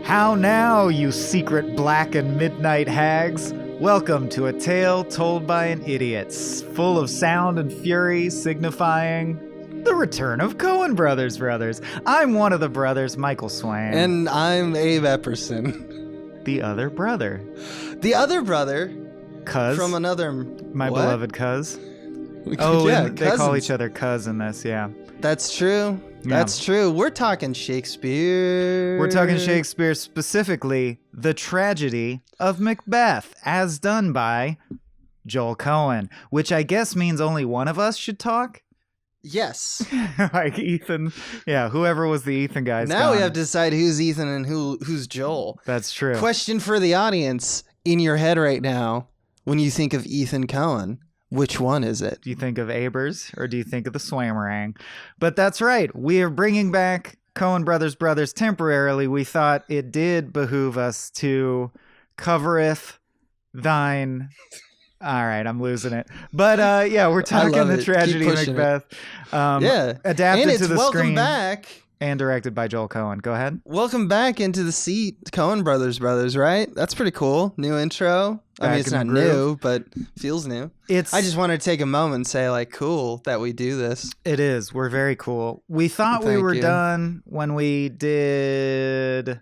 How now, you secret black and midnight hags? Welcome to a tale told by an idiot, full of sound and fury, signifying the return of Coen Brothers. I'm one of the brothers, Michael Swain. And I'm Abe Epperson. The other brother. The other brother? Cuz. From another... My what? beloved cuz. Yeah, and they call each other cuz in this, yeah. That's true. Yeah. That's true. We're talking Shakespeare. We're talking Shakespeare, specifically the tragedy of Macbeth, as done by Joel Coen, which I guess means only one of us should talk. Yes. Like Ethan. Yeah, whoever was the Ethan guy. Now we have to decide who's Ethan and who's Joel. That's true. Question for the audience in your head right now. When you think of Ethan Coen, which one is it? Do you think of Abers or do you think of the Swammerang? But that's right. We are bringing back Coen Brothers temporarily. We thought it did behoove us to covereth thine... All right, I'm losing it. But yeah, we're talking the tragedy of Macbeth. Adapted and to the welcome screen. Back. And directed by Joel Coen. Go ahead. Welcome back into the seat, Coen Brothers, right? That's pretty cool. New intro. I mean, it's not new, but feels new. I just wanted to take a moment and say, like, cool that we do this. It is. We're very cool. We thought we were done when we did...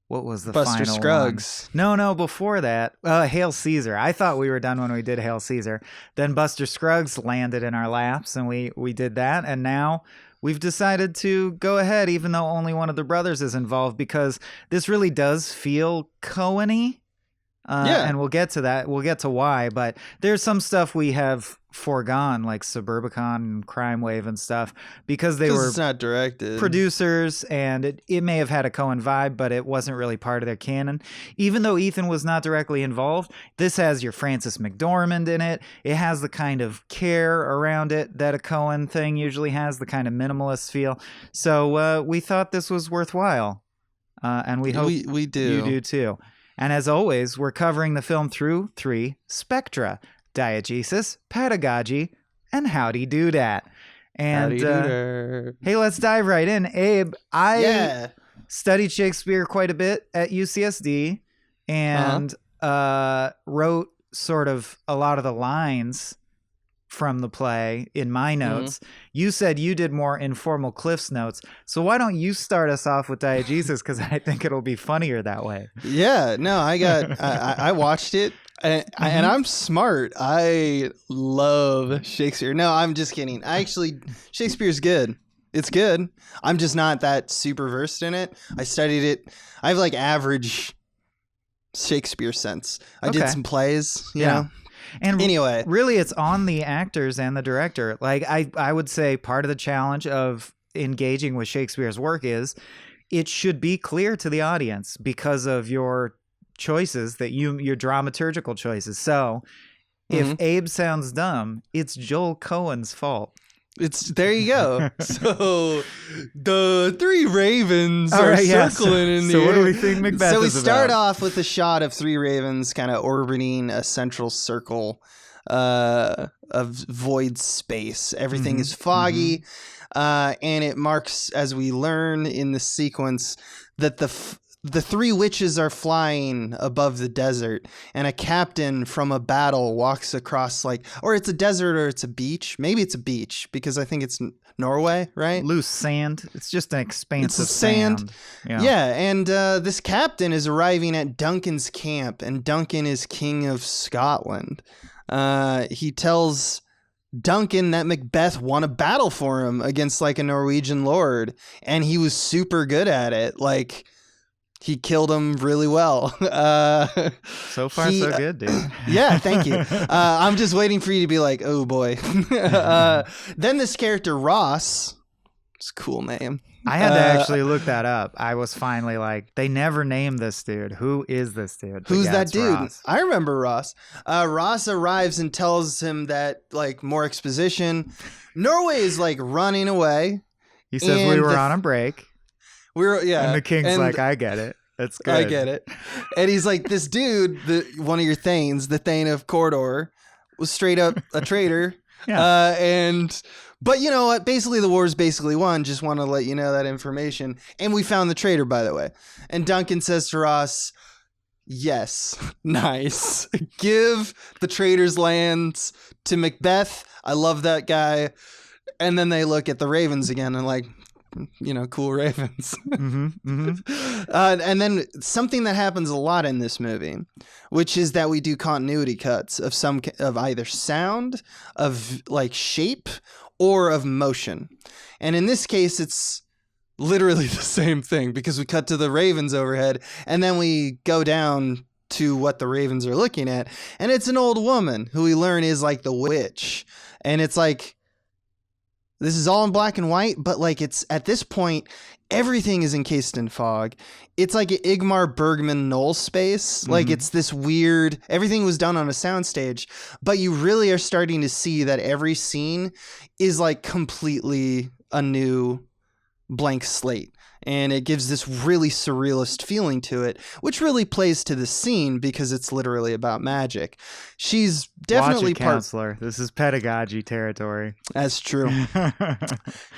What was the Buster final Scruggs. one? No, before that. Hail Caesar. I thought we were done when we did Hail Caesar. Then Buster Scruggs landed in our laps, and we did that. And now... we've decided to go ahead, even though only one of the brothers is involved, because this really does feel Coen-y. And we'll get to that. We'll get to why. But there's some stuff we have foregone, like Suburbicon and Crime Wave and stuff, because they were it's not directed producers, and it may have had a Coen vibe, but it wasn't really part of their canon. Even though Ethan was not directly involved, this has your Francis McDormand in it. It has the kind of care around it that a Coen thing usually has, the kind of minimalist feel. So we thought this was worthwhile, and we hope we do. You do too. And as always, we're covering the film through 3 spectra: diegesis, pedagogy, and howdy do dat. And hey, let's dive right in. Abe, I studied Shakespeare quite a bit at UCSD and wrote sort of a lot of the lines from the play in my notes. You said you did more informal Cliff's notes. So why don't you start us off with diegesis? Because I think it'll be funnier that way. Yeah, no, I watched it. And I'm smart. I love Shakespeare. No, I'm just kidding. Shakespeare's good. It's good. I'm just not that super versed in it. I studied it. I have like average Shakespeare sense. I did some plays, you know. And anyway, really, it's on the actors and the director. Like I would say part of the challenge of engaging with Shakespeare's work is it should be clear to the audience because of your choices, that your dramaturgical choices. So if Abe sounds dumb, it's Joel Coen's fault. There you go. So the 3 ravens are circling in the air. So what do we think Macbeth is So we about? start off with a shot of 3 ravens kind of orbiting a central circle of void space. Everything is foggy, and it marks, as we learn in the sequence, that the 3 witches are flying above the desert, and a captain from a battle walks across, or it's a desert or it's a beach. Maybe it's a beach because I think it's Norway, right? Loose sand. It's just an expanse of sand. Yeah, and this captain is arriving at Duncan's camp, and Duncan is king of Scotland. He tells Duncan that Macbeth won a battle for him against a Norwegian lord, and he was super good at it. He killed him really well. So far, so good, dude. Yeah, thank you. I'm just waiting for you to be like, oh, boy. Then this character, Ross, it's a cool name. I had to actually look that up. I was finally like, they never named this dude. Who is this dude? But who's that dude? Ross. I remember Ross. Ross arrives and tells him that, more exposition. Norway is, running away. He says we were on a break. And the king's like, I get it. That's good. I get it. And he's like, this dude, one of your Thanes, the Thane of Cawdor, was straight up a traitor. Yeah. But you know what? Basically, the war's basically won. Just want to let you know that information. And we found the traitor, by the way. And Duncan says to Ross, yes, nice. Give the traitor's lands to Macbeth. I love that guy. And then they look at the ravens again and like, you know, cool ravens. And then something that happens a lot in this movie, which is that we do continuity cuts of either sound, of like shape, or of motion. And in this case, it's literally the same thing because we cut to the ravens overhead and then we go down to what the ravens are looking at. And it's an old woman who we learn is like the witch. And it's like, this is all in black and white, but like it's at this point, everything is encased in fog. It's like an Ingmar Bergman null space. Like it's this weird, everything was done on a soundstage, but you really are starting to see that every scene is like completely a new blank slate. And it gives this really surrealist feeling to it, which really plays to the scene because it's literally about magic. She's definitely Watch it, counselor. This is pedagogy territory. That's true.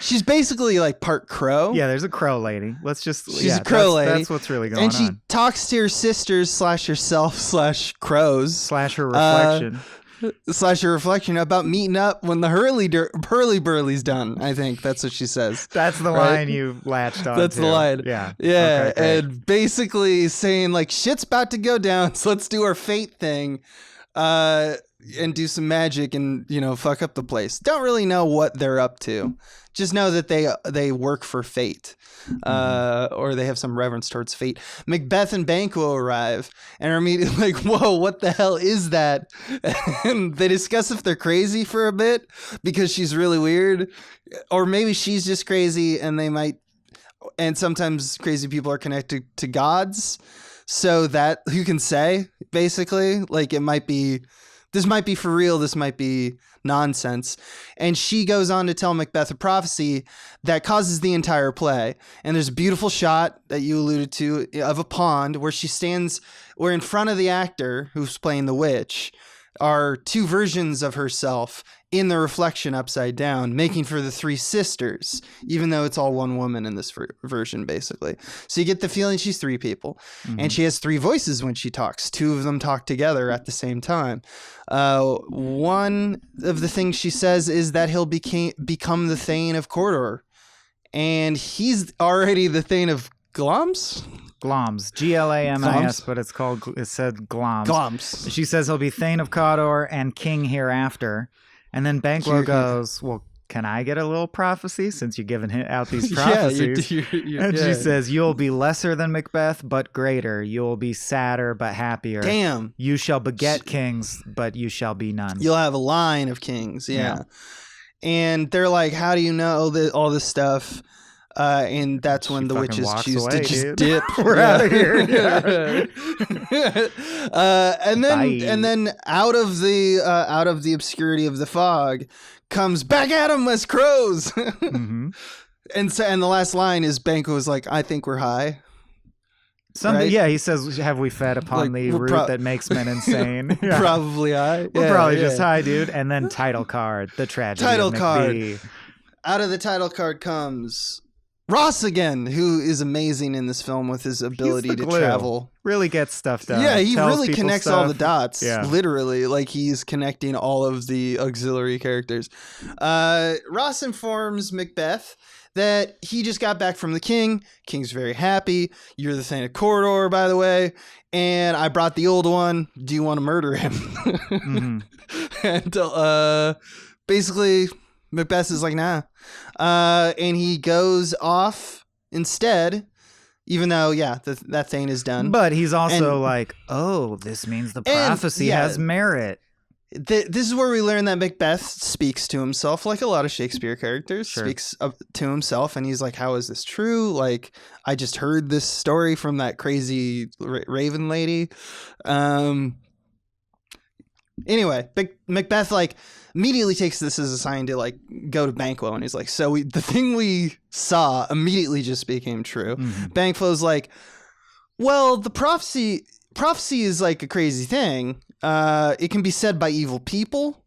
She's basically like part crow. Yeah, there's a crow lady. She's a crow lady. That's what's really going on. And she talks to her sisters / herself / crows. / her reflection. / her reflection about meeting up when the hurly-burly's done. I think that's what she says. That's the line you latched on. That's the line. Yeah. Yeah. Okay, and basically saying like, shit's about to go down, so let's do our fate thing and do some magic and, you know, fuck up the place. Don't really know what they're up to. Just know that they work for fate. Or they have some reverence towards fate. Macbeth and Banquo arrive and are immediately like, whoa, what the hell is that? And they discuss if they're crazy for a bit because she's really weird. Or maybe she's just crazy and sometimes crazy people are connected to gods. So that, who can say, basically? Like this might be for real, this might be nonsense. And she goes on to tell Macbeth a prophecy that causes the entire play. And there's a beautiful shot that you alluded to of a pond where where in front of the actor who's playing the witch are two versions of herself in the reflection upside down, making for the three sisters, even though it's all one woman in this version, basically. So you get the feeling she's three people. And she has three voices when she talks. Two of them talk together at the same time. One of the things she says is that he'll become the Thane of Cawdor. And he's already the Thane of Glams? Glams. Glamis, but it said Glams. Glams. She says he'll be Thane of Cawdor and king hereafter. And then Banquo goes, well, can I get a little prophecy since you're giving out these prophecies? And she says, you'll be lesser than Macbeth, but greater. You'll be sadder, but happier. Damn. You shall beget kings, but you shall be none. You'll have a line of kings. Yeah. And they're like, how do you know all this stuff? And that's when the witches choose to just dip. We're out of here. And then out of the obscurity of the fog comes back at him as crows. And the last line is Banquo is like, I think we're high. Right? Yeah, he says, have we fed upon the root that makes men insane? Probably high. We're probably just high, dude. And then title card, the tragedy title of card. Out of the title card comes Ross again, who is amazing in this film with his ability to travel. Really gets stuff done. Yeah, he really connects all the dots. Yeah. Literally, like he's connecting all of the auxiliary characters. Ross informs Macbeth that he just got back from the king. King's very happy. You're the Thane of Cawdor, by the way. And I brought the old one. Do you want to murder him? And basically, Macbeth is like, nah. And he goes off instead, even though, that Thane is done. But he's also like, oh, this means the prophecy has merit. This is where we learn that Macbeth speaks to himself like a lot of Shakespeare characters. Speaks to himself, and he's like, how is this true? Like, I just heard this story from that crazy raven lady. Anyway, Macbeth like immediately takes this as a sign to like go to Banquo, and he's like, so the thing we saw immediately just became true. Banquo's like, well, the prophecy is like a crazy thing. It can be said by evil people.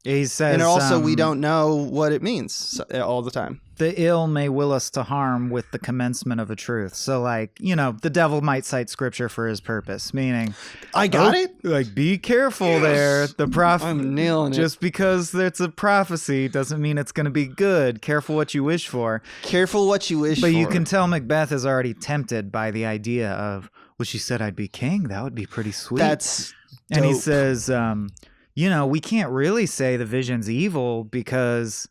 He says, and also we don't know what it means all the time. The ill may will us to harm with the commencement of a truth. So, like, the devil might cite scripture for his purpose, meaning, I got it. Like, be careful there. The prophet. I'm nailing it. Just because it's a prophecy doesn't mean it's going to be good. Careful what you wish for. Careful what you wish for. But you can tell Macbeth is already tempted by the idea of, well, she said I'd be king. That would be pretty sweet. That's dope. And he says, we can't really say the vision's evil because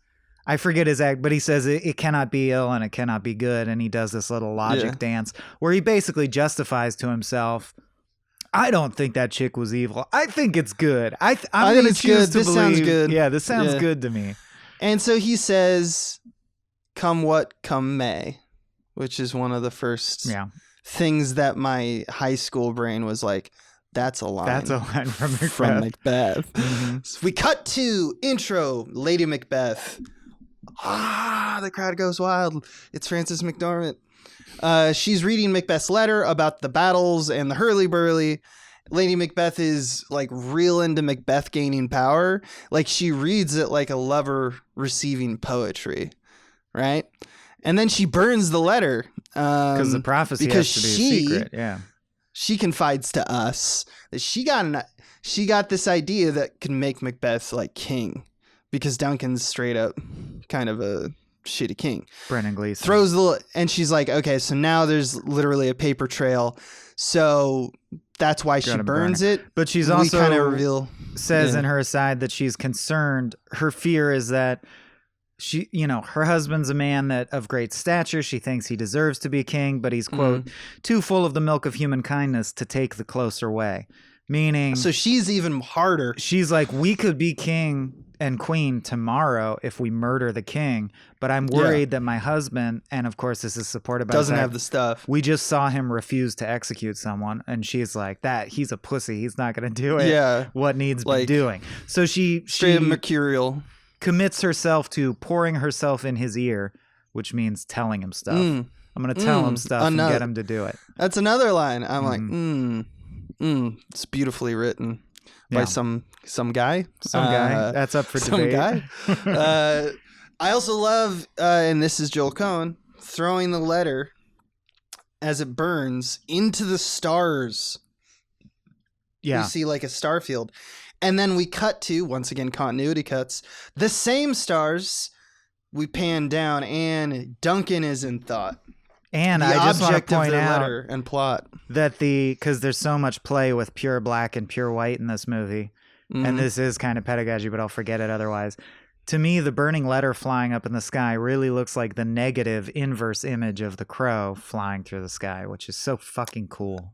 I forget his act, but he says it cannot be ill and it cannot be good. And he does this little logic dance where he basically justifies to himself, I don't think that chick was evil. I think it's good. I'm going to choose to believe. This sounds good. Yeah, this sounds good to me. And so he says, come what come may, which is one of the first things that my high school brain was like, that's a line. That's a line from Macbeth. Mm-hmm. So we cut to intro, Lady Macbeth. The crowd goes wild. It's Frances McDormand. She's reading Macbeth's letter about the battles and the hurly-burly. Lady Macbeth is like real into Macbeth gaining power. Like she reads it like a lover receiving poetry, right? And then she burns the letter. Because the prophecy has to be a secret. Yeah. She confides to us that she got this idea that can make Macbeth like king, because Duncan's straight up kind of a shitty king. Brendan Gleeson throws and she's like, okay, so now there's literally a paper trail, so that's why she burns it. But she's also kind of says in her aside that she's concerned. Her fear is that she, her husband's a man that of great stature. She thinks he deserves to be king, but he's, quote, too full of the milk of human kindness to take the closer way. Meaning... So she's even harder. She's like, we could be king and queen tomorrow if we murder the king, but I'm worried that my husband, and of course this is supported by doesn't have the stuff. We just saw him refuse to execute someone, and she's like, he's a pussy. He's not going to do it. Yeah. What needs be doing. So she mercurial. Commits herself to pouring herself in his ear, which means telling him stuff. I'm going to tell him stuff and get him to do it. That's another line. I'm like, it's beautifully written by some guy. Some guy. That's up for debate. Some guy. I also love, and this is Joel Coen, throwing the letter as it burns into the stars. Yeah. You see like a star field. And then we cut to, once again, continuity cuts, the same stars. We pan down, and Duncan is in thought. And I just want to point out and plot that because there's so much play with pure black and pure white in this movie, and this is kind of pedagogy, but I'll forget it otherwise. To me, the burning letter flying up in the sky really looks like the negative inverse image of the crow flying through the sky, which is so fucking cool.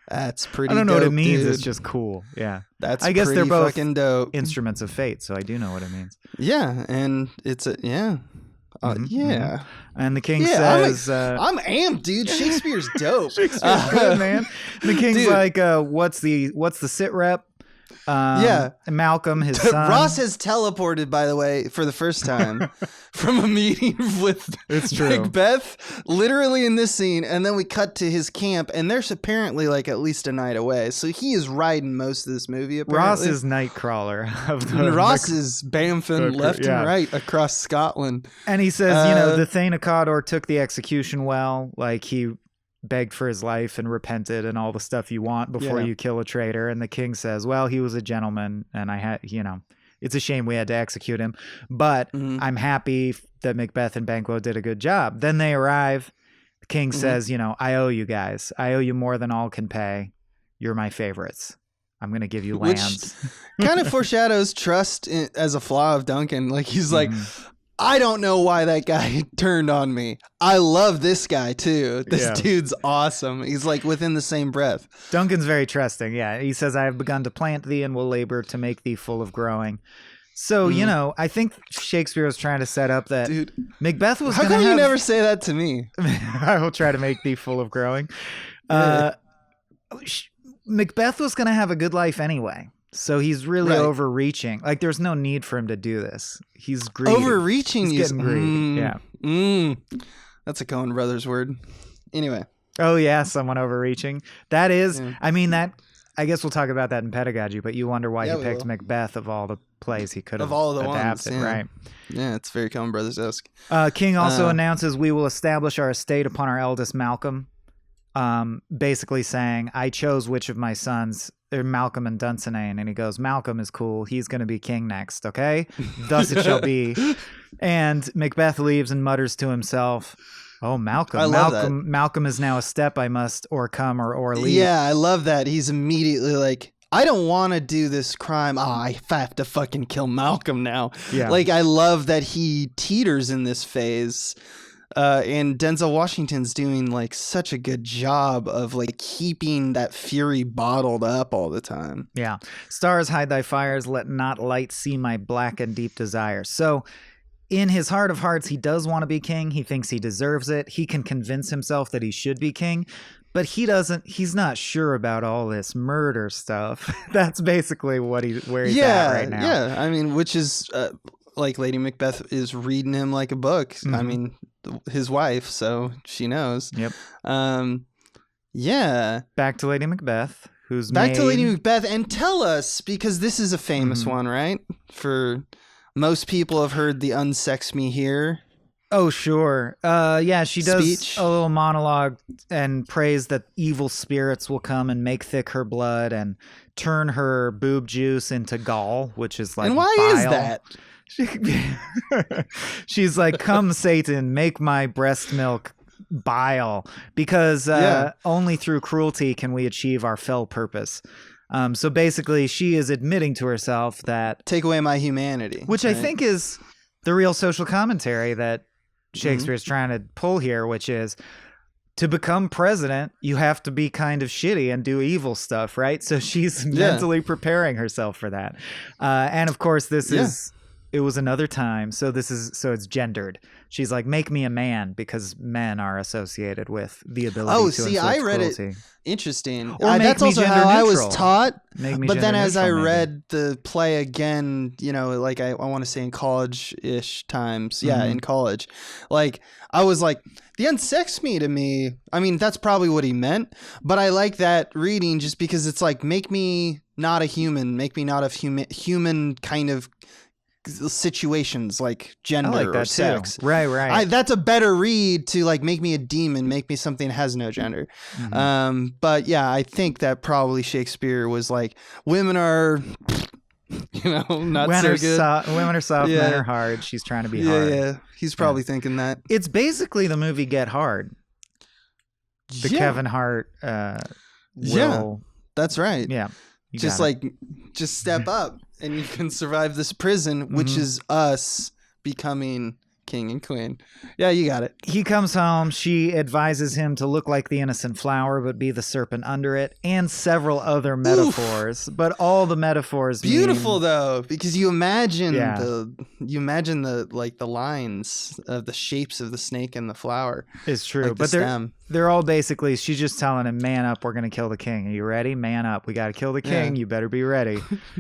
That's pretty. I don't know dope, what it means. Dude. It's just cool. Yeah, I guess they're both fucking dope. Instruments of fate, so I do know what it means. Yeah, and it's yeah. And the king says, I'm amped, dude. Shakespeare's dope. Shakespeare's good, man. The king's like, what's the sit rep? Malcolm, his son. Ross has teleported, by the way, for the first time from a meeting with Macbeth, literally in this scene, and then we cut to his camp, and there's apparently like at least a night away. So he is riding most of this movie. Apparently. Ross is Nightcrawler of the. Ross is bamfing left and right across Scotland, and he says, the Thane of Cawdor took the execution well, like he begged for his life and repented and all the stuff you want before you kill a traitor. And the king says, well, he was a gentleman, and I had, it's a shame we had to execute him, but I'm happy that Macbeth and Banquo did a good job. Then they arrive. The king says, I owe you guys. I owe you more than all can pay. You're my favorites. I'm going to give you lands. Which kind of foreshadows trust as a flaw of Duncan. Like he's like, I don't know why that guy turned on me. I love this guy too. This dude's awesome. He's like within the same breath. Duncan's very trusting. Yeah. He says, I have begun to plant thee and will labor to make thee full of growing. So, I think Shakespeare was trying to set up that Macbeth was going to have... How come you never say that to me? I will try to make thee full of growing. Macbeth was going to have a good life anyway. So he's really overreaching. Like, there's no need for him to do this. He's greedy. Overreaching. He's getting greedy. That's a Coen Brothers word. Anyway. Oh, yeah, someone overreaching. That is, I mean, I guess we'll talk about that in pedagogy, but you wonder why he picked Macbeth of all the plays he could have of all the adapted, ones, yeah. right? Yeah, it's very Coen Brothers-esque. King also announces we will establish our estate upon our eldest Malcolm, basically saying, I chose which of my sons, Malcolm and Dunsinane, and he goes, Malcolm is cool. He's going to be king next, okay? Thus it shall be. And Macbeth leaves and mutters to himself, oh, Malcolm. I love that. Malcolm is now a step I must o'ercome or leave. Yeah, I love that. He's immediately like, I don't want to do this crime. I have to fucking kill Malcolm now. Yeah. Like, I love that he teeters in this phase. And Denzel Washington's doing like such a good job of like keeping that fury bottled up all the time. Yeah. Stars, hide thy fires. Let not light see my black and deep desires. So in his heart of hearts, he does want to be king. He thinks he deserves it. He can convince himself that he should be king. But he's not sure about all this murder stuff. That's basically where he's at right now. Yeah, I mean, which is like Lady Macbeth is reading him like a book. Mm-hmm. I mean, his wife, so she knows. Yep. Yeah. Back to Lady Macbeth, to Lady Macbeth, and tell us, because this is a famous one, right? For most people have heard the "Unsex Me Here." Oh, sure. Yeah, she does Speech. a little monologue and prays that evil spirits will come and make thick her blood and turn her boob juice into gall, which is like, and why bile. is that? She's like, come, Satan, make my breast milk bile, because only through cruelty can we achieve our fell purpose. So basically, she is admitting to herself that... Take away my humanity. Which I think is the real social commentary that Shakespeare's trying to pull here, which is, to become president, you have to be kind of shitty and do evil stuff, right? So she's mentally preparing herself for that. And of course, it was another time. So it's gendered. She's like, make me a man, because men are associated with the ability to inflict I read cruelty. it. Interesting. Or that's also how I was taught. But then as I read the play again, you know, like I want to say in college-ish times. Yeah, in college. Like, I was like, the unsex me to me, I mean, that's probably what he meant. But I like that reading just because it's like, make me not a human. Make me not a human kind of situations like gender like or sex. Too. Right. That's a better read to like make me a demon, make me something that has no gender. But yeah, I think that probably Shakespeare was like, women are, you know, not so good. Women are soft, men are hard. She's trying to be hard. Yeah. He's probably thinking that. It's basically the movie Get Hard. The Kevin Hart. That's right. Yeah. Just step up and you can survive this prison, which is us becoming king and queen. Yeah, you got it. He comes home. She advises him to look like the innocent flower, but be the serpent under it, and several other metaphors. But all the metaphors beautiful though, because you imagine the like the lines of the shapes of the snake and the flower. It's true, like but they're all basically, she's just telling him, man up, we're going to kill the king. Are you ready? Man up. We got to kill the king. You better be ready.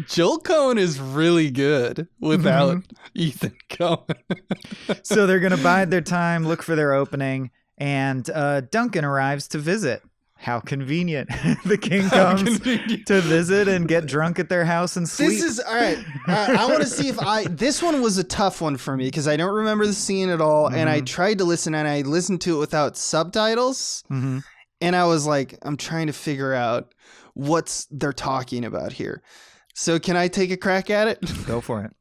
Joel Coen is really good without Ethan Coen. So they're going to bide their time, look for their opening, and Duncan arrives to visit. How convenient. The king comes to visit and get drunk at their house and sleep. This is, all right. I want to see if this one was a tough one for me because I don't remember the scene at all. And I tried to listen and I listened to it without subtitles. And I was like, I'm trying to figure out what they're talking about here. So can I take a crack at it? Go for it.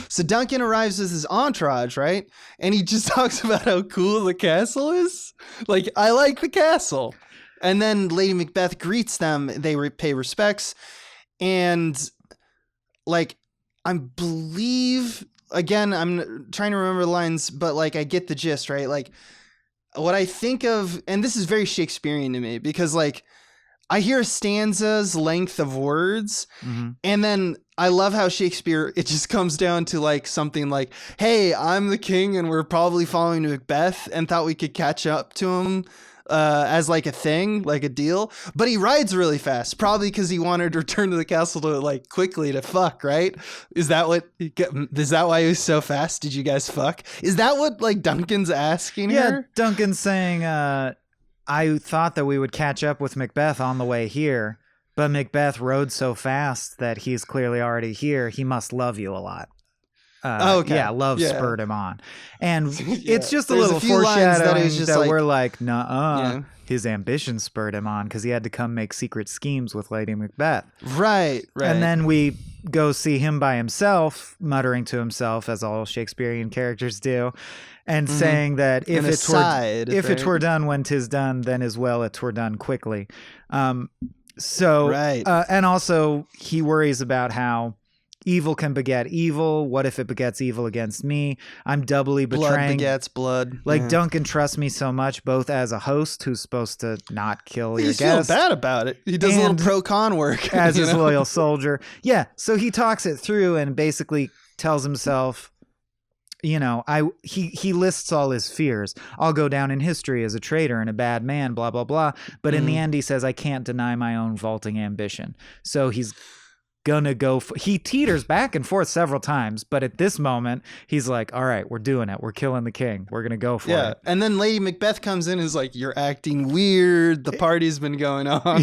So Duncan arrives with his entourage, right? And he just talks about how cool the castle is. Like, I like the castle. And then Lady Macbeth greets them. They pay respects. And, like, I believe, again, I'm trying to remember the lines, but, like, I get the gist, right? Like, what I think of, and this is very Shakespearean to me, because, like, I hear a stanza's length of words, and then I love how Shakespeare, it just comes down to, like, something like, hey, I'm the king, and we're probably following Macbeth, and thought we could catch up to him. As like a thing, like a deal, but he rides really fast, probably because he wanted to return to the castle to like quickly to fuck, right? Is that why he was so fast? Did you guys fuck? Is that what like Duncan's asking her? Yeah, Duncan's saying, I thought that we would catch up with Macbeth on the way here, But Macbeth rode so fast that he's clearly already here. He must love you a lot. Okay. Yeah, love spurred him on. And it's just a There's little a few lines foreshadowing that like, we're like, nuh-uh. His ambition spurred him on because he had to come make secret schemes with Lady Macbeth. Right. And then we go see him by himself, muttering to himself, as all Shakespearean characters do, and saying that if it were done when 'tis done, then as well it were done quickly. And also he worries about how evil can beget evil. What if it begets evil against me? I'm doubly betraying. Blood begets blood. Like Duncan trusts me so much, both as a host who's supposed to not kill your guest. guest. He's bad about it. He does a little pro-con work. As his loyal soldier. Yeah, so he talks it through and basically tells himself, he lists all his fears. I'll go down in history as a traitor and a bad man, blah, blah, blah. But in the end, he says, I can't deny my own vaulting ambition. So he's gonna go he teeters back and forth several times, but at this moment he's like, all right, we're doing it, we're killing the king, we're gonna go for it. And then Lady Macbeth comes in and is like, you're acting weird, the party's been going on.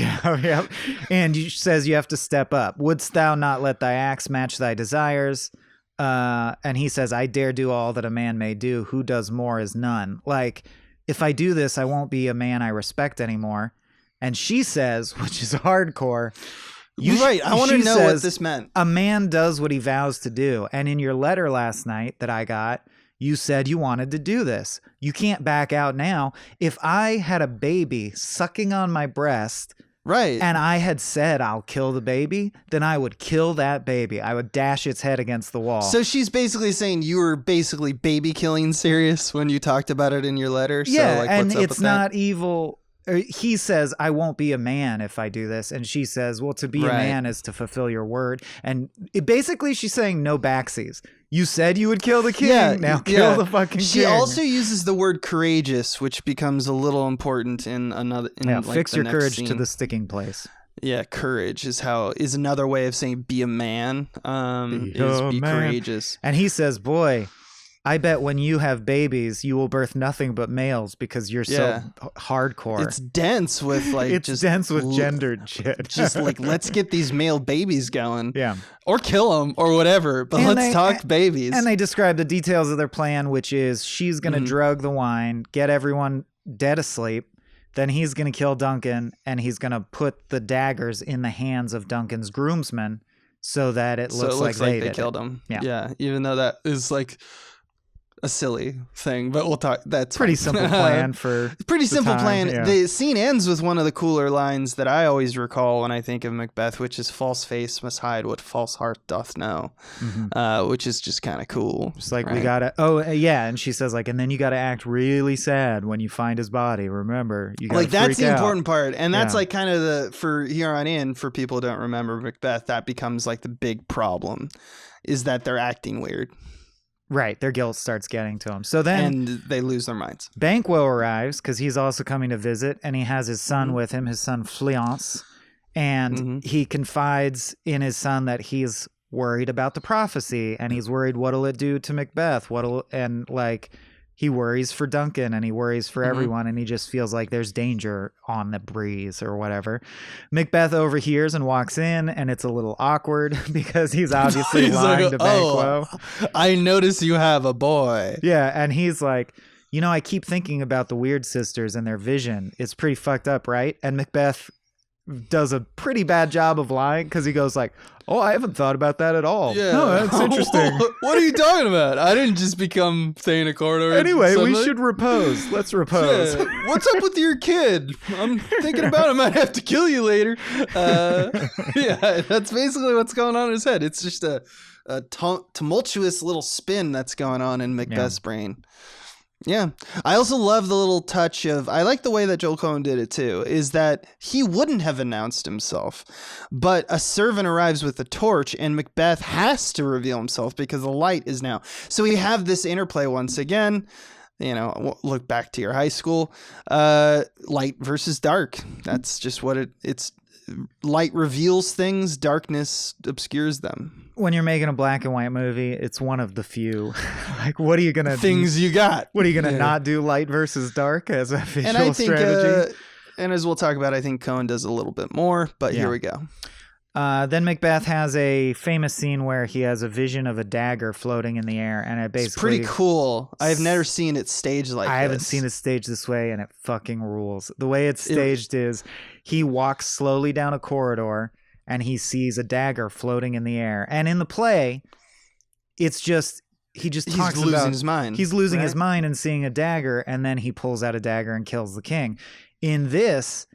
And she says you have to step up. Wouldst thou not let thy acts match thy desires? And he says, I dare do all that a man may do, who does more is none. Like, if I do this, I won't be a man I respect anymore. And she says, which is hardcore, I want to know what this meant. A man does what he vows to do. And in your letter last night that I got, you said you wanted to do this. You can't back out now. If I had a baby sucking on my breast, and I had said I'll kill the baby, then I would kill that baby. I would dash its head against the wall. So she's basically saying you were basically baby killing serious when you talked about it in your letter. Yeah, so, like, and what's up it's with not that? evil. He says, I won't be a man if I do this. And she says, well, to be a man is to fulfill your word. And basically she's saying no backsies. You said you would kill the king. Now kill the fucking king. She also uses the word courageous, which becomes a little important in another. Fix your courage scene. to the sticking place. Yeah, courage is another way of saying be a man. Be courageous. And he says, boy, I bet when you have babies, you will birth nothing but males because you're so hardcore. It's dense with dense with gendered shit. Just like, let's get these male babies going. Yeah. Or kill them or whatever. But let's talk babies. And they describe the details of their plan, which is she's going to drug the wine, get everyone dead asleep. Then he's going to kill Duncan and he's going to put the daggers in the hands of Duncan's groomsmen so that it looks like they killed him. Yeah. Even though that is like a silly thing, but we'll talk. That's pretty simple plan for pretty simple time, plan. The scene ends with one of the cooler lines that I always recall when I think of Macbeth, which is "False face must hide what false heart doth know," which is just kind of cool. Just like we gotta. And she says like, and then you gotta act really sad when you find his body. Remember, you gotta that's the out. important part, and that's like kind of for here on in for people who don't remember Macbeth. That becomes like the big problem, is that they're acting weird. Right, their guilt starts getting to them. So then, and they lose their minds. Banquo arrives because he's also coming to visit, and he has his son with him, his son Fleance, and he confides in his son that he's worried about the prophecy, and he's worried what'll it do to Macbeth, he worries for Duncan and he worries for everyone, and he just feels like there's danger on the breeze or whatever. Macbeth overhears and walks in, and it's a little awkward because he's obviously lying to Banquo. I notice you have a boy. Yeah, and he's like, I keep thinking about the Weird Sisters and their vision. It's pretty fucked up, right? And Macbeth does a pretty bad job of lying because he goes like, I haven't thought about that at all. Yeah. No, that's interesting. What are you talking about? I didn't just become Thane Corridor. Anyway, we should repose. Let's repose. Yeah. What's up with your kid? I'm thinking about it. I might have to kill you later. That's basically what's going on in his head. It's just a tumultuous little spin that's going on in Macbeth's brain. Yeah. I also love the little touch of, I like the way that Joel Coen did it too, is that he wouldn't have announced himself, but a servant arrives with a torch and Macbeth has to reveal himself because the light is now. So we have this interplay once again. Look back to your high school, light versus dark. That's just what it's. Light reveals things, darkness obscures them. When you're making a black and white movie, it's one of the few. Like, what are you gonna things you got? What are you gonna not do? Light versus dark as a visual strategy. And as we'll talk about, I think Coen does a little bit more, but here we go. Then Macbeth has a famous scene where he has a vision of a dagger floating in the air, and it basically... It's pretty cool. I've never seen it staged like this. I haven't seen it staged this way, and it fucking rules. The way it's staged is he walks slowly down a corridor, and he sees a dagger floating in the air. And in the play, it's just... He's losing his mind. He's losing his mind and seeing a dagger, and then he pulls out a dagger and kills the king. In this...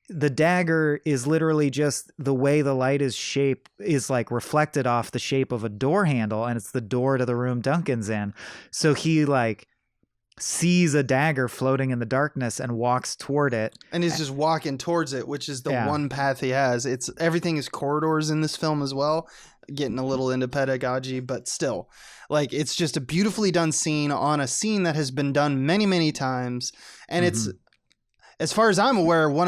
the dagger is literally just the way the light is shaped is like reflected off the shape of a door handle, and it's the door to the room Duncan's in. So he like sees a dagger floating in the darkness and walks toward it. And he's just walking towards it, which is the one path he has. It's everything is corridors in this film as well. Getting a little into pedagogy, but still, like, it's just a beautifully done scene on a scene that has been done many, many times. And it's, as far as I'm aware, one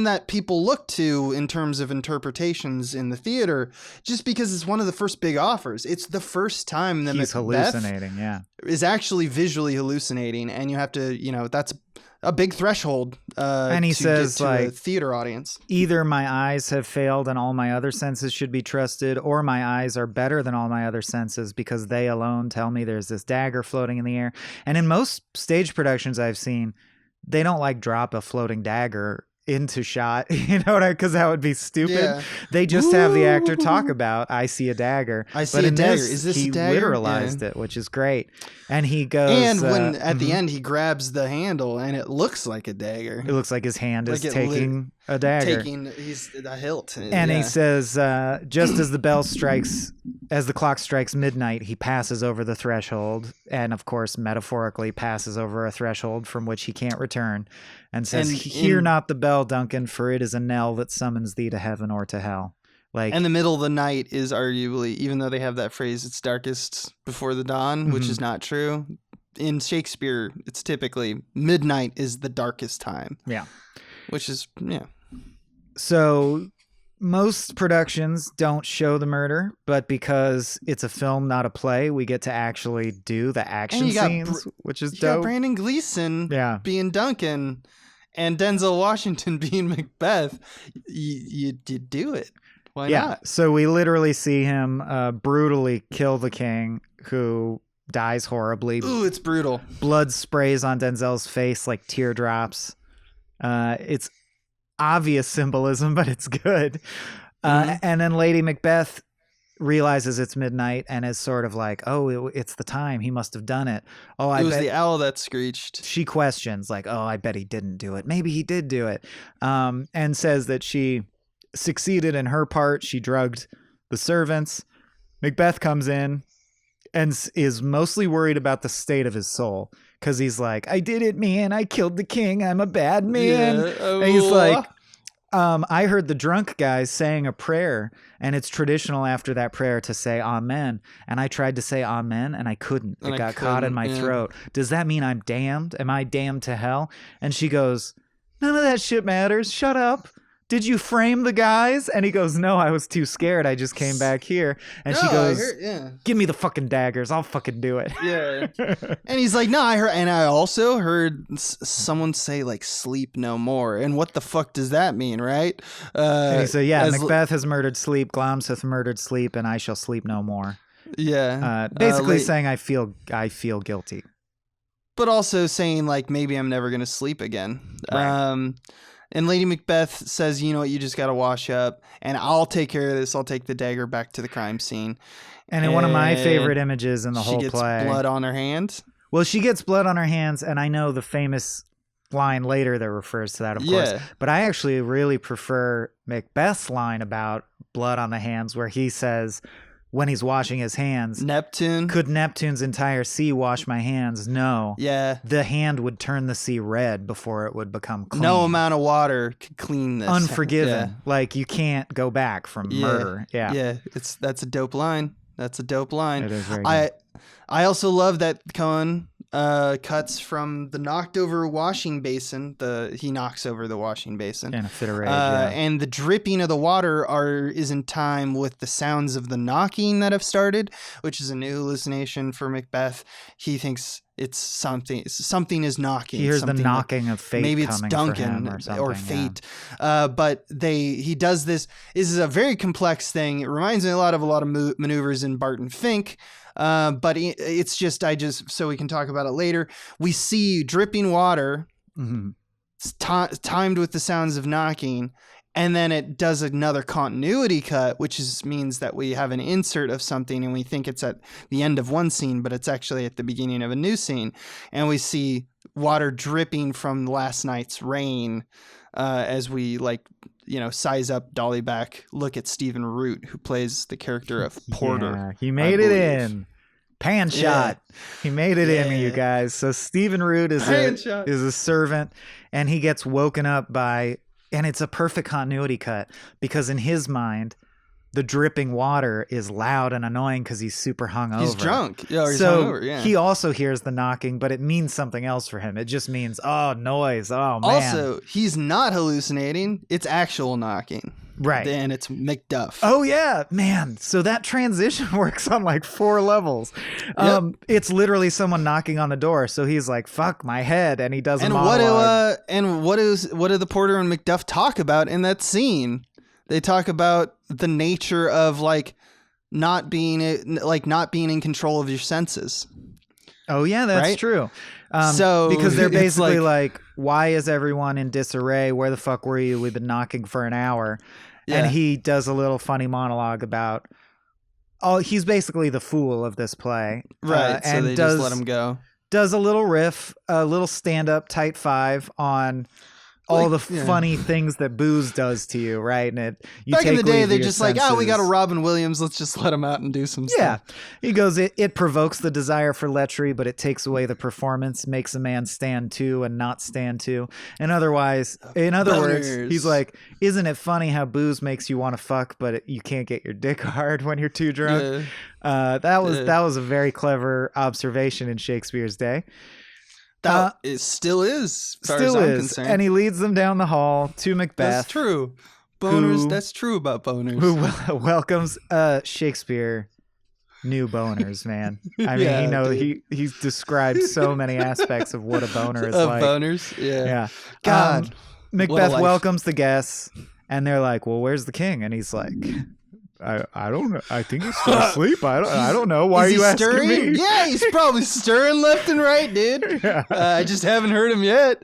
that people look to in terms of interpretations in the theater, just because it's one of the first big offers. It's the first time that he's hallucinating, is actually visually hallucinating, and you have to, that's a big threshold. And he says, like, a theater audience, either my eyes have failed and all my other senses should be trusted, or my eyes are better than all my other senses because they alone tell me there's this dagger floating in the air. And in most stage productions I've seen, they don't like drop a floating dagger into shot, because that would be stupid. Yeah. They just have the actor talk about, I see a dagger. I see a dagger. Is this a dagger? He literalized it, which is great. And he goes... And when at the end he grabs the handle and it looks like a dagger. It looks like his hand is taking a dagger. He's a hilt. And he says, just as the clock strikes midnight, he passes over the threshold, and of course metaphorically passes over a threshold from which he can't return, and says, hear not the bell, Duncan, for it is a knell that summons thee to heaven or to hell. Like, and the middle of the night is arguably, even though they have that phrase, it's darkest before the dawn, which is not true. In Shakespeare, it's typically midnight is the darkest time. Yeah. Which is, So most productions don't show the murder, but because it's a film, not a play, we get to actually do the action scenes, which is dope. You got Brandon Gleeson being Duncan and Denzel Washington being Macbeth. You do it. Why not? So we literally see him brutally kill the king, who dies horribly. Ooh, it's brutal. Blood sprays on Denzel's face like teardrops. It's obvious symbolism, but it's good. And then Lady Macbeth realizes it's midnight and is sort of like, oh, it's the time. He must have done it. Oh, it was the owl that screeched. She questions, like, oh, I bet he didn't do it. Maybe he did do it. And says that she succeeded in her part. She drugged the servants. Macbeth comes in and is mostly worried about the state of his soul, because he's like, I did it, man. I killed the king. I'm a bad man. And he's like, I heard the drunk guys saying a prayer, and it's traditional after that prayer to say amen. And I tried to say amen, and I couldn't. It got caught in my throat. Does that mean I'm damned? Am I damned to hell? And she goes, none of that shit matters. Shut up. Did you frame the guys? And he goes, no, I was too scared. I just came back here. And she goes, give me the fucking daggers. I'll fucking do it. Yeah. And he's like, no, I heard, and I also heard someone say, like, sleep no more. And what the fuck does that mean, right? And he said, Macbeth has murdered sleep, Glamis hath murdered sleep, and I shall sleep no more. Yeah. Basically saying I feel guilty. But also saying, like, maybe I'm never going to sleep again. Right. And Lady Macbeth says, you know what, you just got to wash up, and I'll take care of this. I'll take the dagger back to the crime scene. And in one of my favorite images in the whole play. She gets blood on her hands. Well, she gets blood on her hands, and I know the famous line later that refers to that, of course. But I actually really prefer Macbeth's line about blood on the hands, where he says, when he's washing his hands, Neptune. Could Neptune's entire sea wash my hands? No. Yeah. The hand would turn the sea red before it would become clean. No amount of water could clean this. Unforgiven. Yeah. Like, you can't go back from murder. Yeah. Yeah. That's a dope line. That's a dope line. It is very good. I also love that Coen cuts from the knocked over washing basin. He knocks over the washing basin in a fit of rage. Yeah. And the dripping of the water is in time with the sounds of the knocking that have started, which is a new hallucination for Macbeth. He thinks it's something is knocking. He hears the knocking like, of fate. Maybe it's Duncan or fate. Yeah. But he does this. This is a very complex thing. It reminds me a lot of maneuvers in Barton Fink. But it's just so we can talk about it later. We see dripping water, timed with the sounds of knocking, and then it does another continuity cut, which means that we have an insert of something and we think it's at the end of one scene, but it's actually at the beginning of a new scene. And we see water dripping from last night's rain as we size up, dolly back, look at Stephen Root, who plays the character of Porter. Yeah, he made it in. Pan shot. He made it in, you guys. So Stephen Root is a servant, and he gets woken up by... And it's a perfect continuity cut because in his mind, the dripping water is loud and annoying because he's super hungover. He's drunk. Yeah, he's so hungover, yeah. He also hears the knocking, but it means something else for him. It just means, noise. Oh, man. Also, he's not hallucinating. It's actual knocking. Right. And it's Macduff. Oh, yeah, man. So that transition works on like 4 levels. Yep. It's literally someone knocking on the door. So he's like, fuck my head. And he does a monologue. What do the Porter and Macduff talk about in that scene? They talk about the nature of not being in control of your senses. Oh, yeah, that's right? True. So because they're basically like, why is everyone in disarray? Where the fuck were you? We've been knocking for an hour. Yeah. And he does a little funny monologue about, he's basically the fool of this play. Right. So they just let him go. Does a little riff, a little stand-up tight 5 on all the funny things that booze does to you, right? And back in the day, they're just senses. Like, we got a Robin Williams. Let's just let him out and do some stuff. Yeah. He goes, it provokes the desire for lechery, but it takes away the performance, makes a man stand to and not stand to. And in other words, he's like, isn't it funny how booze makes you want to fuck, but you can't get your dick hard when you're too drunk? Yeah. That was a very clever observation in Shakespeare's day. It still is. Concerned. And he leads them down the hall to Macbeth. That's true. Boners. That's true about boners. Who welcomes Shakespeare new boners, man. I mean, he's described so many aspects of what a boner is like. Boners, yeah. God, Macbeth welcomes the guests, and they're like, "Well, where's the king?" And he's like, I don't know. I think he's still asleep. I don't know. Why are you asking me? Yeah, he's probably stirring left and right, dude. Yeah. I just haven't heard him yet.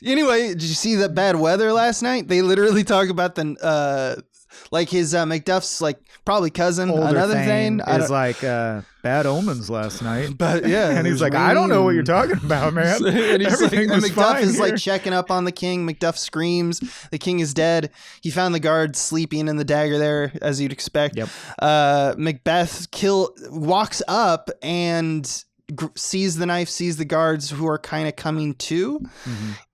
Anyway, did you see that bad weather last night? They literally talk about his Macduff's probably cousin. Older another thing is bad omens last night. But yeah, and he's like, I don't know what you're talking about, man. And Macduff is checking up on the king. Macduff screams, the king is dead. He found the guard sleeping in the dagger there, as you'd expect. Yep. Macbeth walks up and sees the knife, sees the guards who are kind of coming to,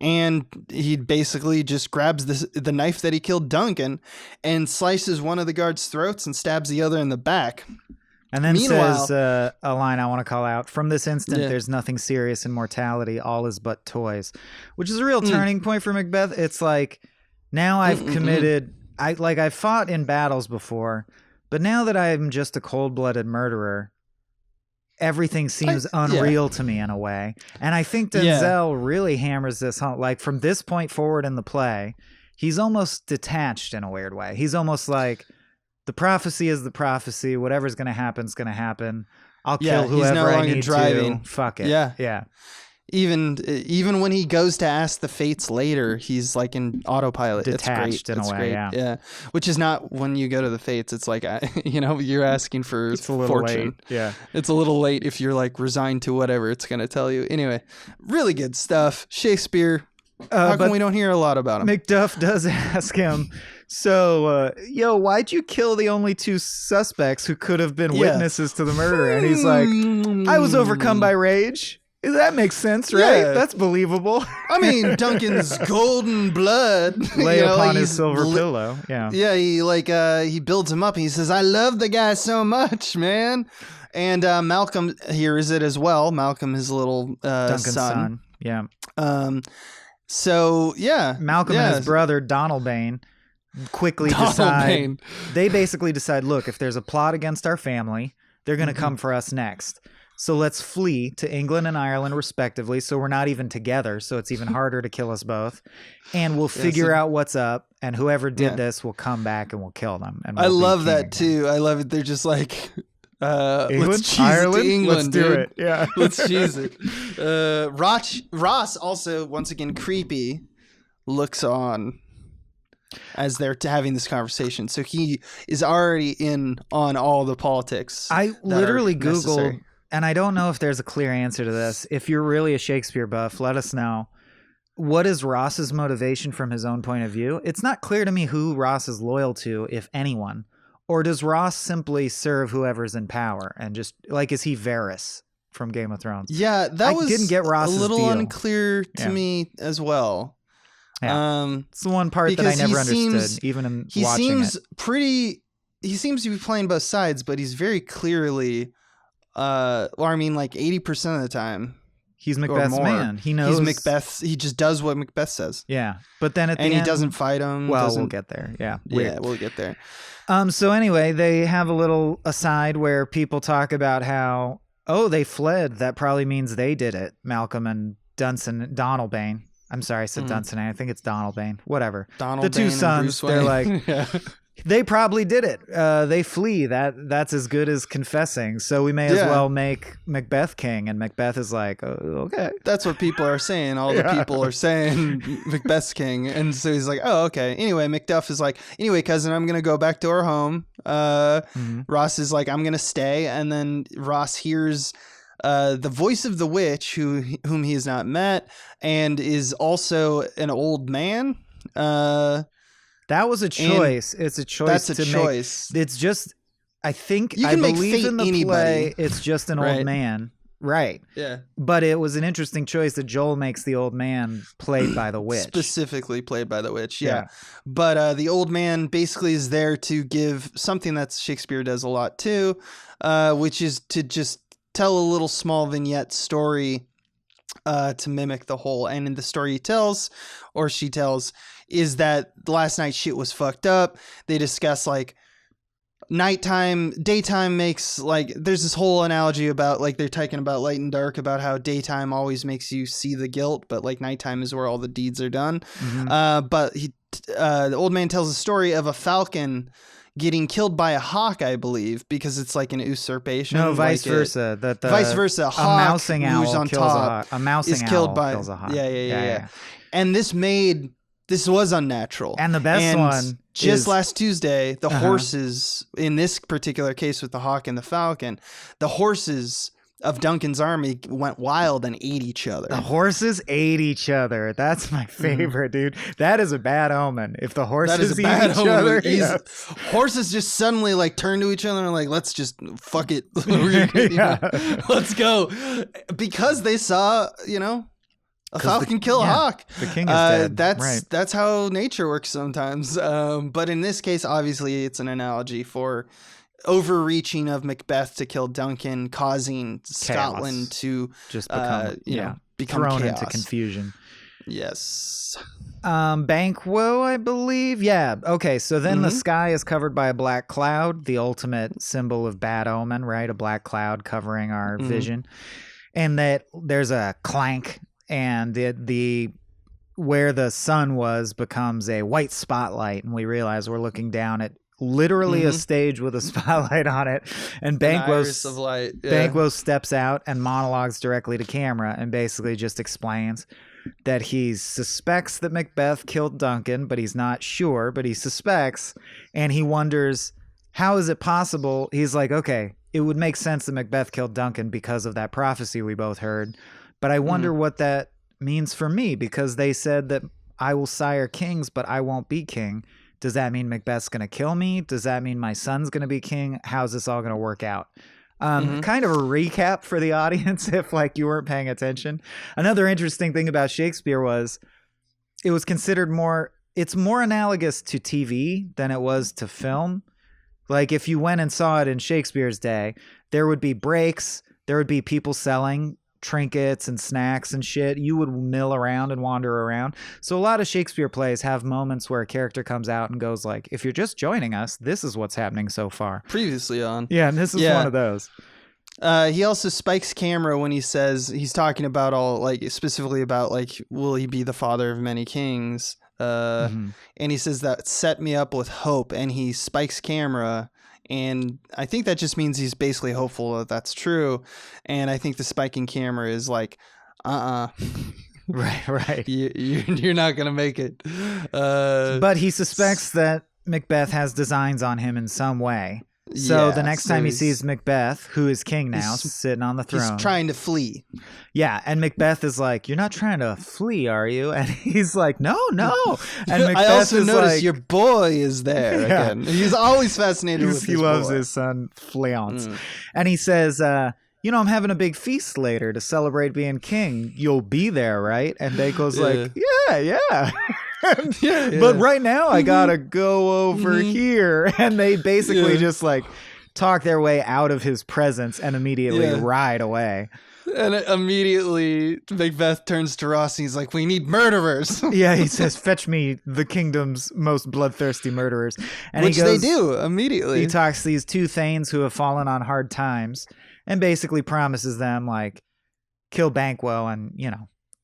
and he basically just grabs the knife that he killed Duncan and slices one of the guards' throats and stabs the other in the back. And then says a line I want to call out. From this instant, there's nothing serious in mortality. All is but toys, which is a real turning point for Macbeth. It's like, now I've committed, I've fought in battles before, but now that I'm just a cold-blooded murderer, everything seems unreal to me in a way. And I think Denzel really hammers this home. Like, from this point forward in the play, he's almost detached in a weird way. He's almost like, the prophecy is the prophecy. Whatever's going to happen is going to happen. I'll kill whoever I need to. Fuck it. Yeah. Even when he goes to ask the fates later, he's like in autopilot. Detached in a way, yeah. Which is not when you go to the fates. It's like, you're asking for fortune. Late. Yeah. It's a little late if you're resigned to whatever it's going to tell you. Anyway, really good stuff. Shakespeare. How come we don't hear a lot about him? Macduff does ask him, so, why'd you kill the only 2 suspects who could have been witnesses to the murder? And he's like, I was overcome by rage. That makes sense, right? Yeah. That's believable. I mean, Duncan's golden blood lay upon his silver pillow. Yeah. Yeah, he builds him up. And he says, I love the guy so much, man. And Malcolm hears it as well. Malcolm, his little Duncan's son. Yeah. So, yeah. Malcolm and his brother, Donald Bain, quickly decide. They basically decide, look, if there's a plot against our family, they're going to come for us next. So let's flee to England and Ireland, respectively. So we're not even together. So it's even harder to kill us both. And we'll figure out what's up. And whoever did this will come back and we'll kill them. And I love that, too. I love it. They're just like... let's cheese Ireland? it to England, let's do it. Yeah. Let's cheese it. Ross, also, once again, creepy, looks on as they're having this conversation. So he is already in on all the politics. I literally Googled, and I don't know if there's a clear answer to this. If you're really a Shakespeare buff, let us know. What is Ross's motivation from his own point of view? It's not clear to me who Ross is loyal to, if anyone. Or does Ross simply serve whoever's in power and just like, is he Varys from Game of Thrones? Yeah, didn't get Ross's a little deal. Unclear to me as well. Yeah. It's the one part that I never understood, even in watching it. He seems to be playing both sides, but he's very clearly, like 80% of the time. He's Macbeth's man. He knows. He's Macbeth. He just does what Macbeth says. Yeah. But then at the end... And he doesn't fight him. Well, we'll get there. Yeah. Weird. Yeah, we'll get there. So anyway, they have a little aside where people talk about how, they fled. That probably means they did it. Malcolm and Donald Bain. I'm sorry, I said Duncan. I think it's Donald Bain. Whatever. The two sons, they're like, they probably did it. They flee. That's as good as confessing. So we may as well make Macbeth king. And Macbeth is like, okay. That's what people are saying. All the people are saying Macbeth's king. And so he's like, oh, okay. Anyway, Macduff is like, anyway, cousin, I'm going to go back to our home. Ross is like, I'm going to stay. And then Ross hears the voice of the witch whom he has not met and is also an old man. That was a choice. It's a choice. That's a choice. It's just, I think, you can I believe in the anybody. play. It's just an old man. Right. Yeah. But it was an interesting choice that Joel makes the old man played by the witch. Specifically played by the witch. Yeah. But the old man basically is there to give something that Shakespeare does a lot too, which is to just tell a little small vignette story to mimic the whole. And in the story he tells, or she tells, is that last night shit was fucked up. They discuss like daytime makes like, there's this whole analogy about like they're talking about light and dark, about how daytime always makes you see the guilt, but like nighttime is where all the deeds are done. But the old man tells a story of a falcon getting killed by a hawk, I believe, because it's like an usurpation. No, vice versa. Vice versa. A mousing owl who's on kills top a hawk. A mousing owl kills a hawk. Yeah. And this was unnatural. And the best one just last Tuesday, the horses, in this particular case with the hawk and the falcon, the horses of Duncan's army went wild and ate each other. The horses ate each other. That's my favorite, dude. That is a bad omen. If the horses eat each other. Horses just suddenly like turn to each other and like, let's just fuck it. Let's go. Because they saw, a falcon kill a hawk. The king is dead. That's how nature works sometimes. But in this case, obviously, it's an analogy for overreaching of Macbeth to kill Duncan, causing Scotland to just become thrown into confusion. Yes. Banquo, I believe. Yeah. Okay. So then the sky is covered by a black cloud, the ultimate symbol of bad omen, right? A black cloud covering our vision, and that there's a clank. And the where the sun was becomes a white spotlight, and we realize we're looking down at literally a stage with a spotlight on it. And Banquo steps out and monologues directly to camera and basically just explains that he suspects that Macbeth killed Duncan, but he's not sure, but he suspects, and he wonders, how is it possible? He's like, okay, it would make sense that Macbeth killed Duncan because of that prophecy we both heard. But I wonder what that means for me, because they said that I will sire kings, but I won't be king. Does that mean Macbeth's going to kill me? Does that mean my son's going to be king? How's this all going to work out? Kind of a recap for the audience if like you weren't paying attention. Another interesting thing about Shakespeare was it was considered it's more analogous to TV than it was to film. Like if you went and saw it in Shakespeare's day, there would be breaks, there would be people selling trinkets and snacks and shit. You would mill around and wander around. So a lot of Shakespeare plays have moments where a character comes out and goes like, if you're just joining us, this is what's happening so far. Previously on. Yeah, and this is one of those. He also spikes camera when he says he's talking about all like specifically about like, will he be the father of many kings? And he says that set me up with hope, and he spikes camera. And I think that just means he's basically hopeful that that's true. And I think the spiking camera is like, right. You're not going to make it. But he suspects that Macbeth has designs on him in some way. So the next time he sees Macbeth, who is king now, sitting on the throne. He's trying to flee. Yeah, and Macbeth is like, you're not trying to flee, are you? And he's like, no. And Macbeth I also noticed like, your boy is there again. He's always fascinated with his He loves boy. his son, Fleance. And he says, I'm having a big feast later to celebrate being king. You'll be there, right? And Banquo's like, yeah. But right now I gotta go over here. And they basically just like talk their way out of his presence and immediately ride away. And immediately Macbeth turns to Ross and he's like, we need murderers. Yeah, he says, fetch me the kingdom's most bloodthirsty murderers. And Which they do immediately. He talks to these two thanes who have fallen on hard times and basically promises them like, kill Banquo and,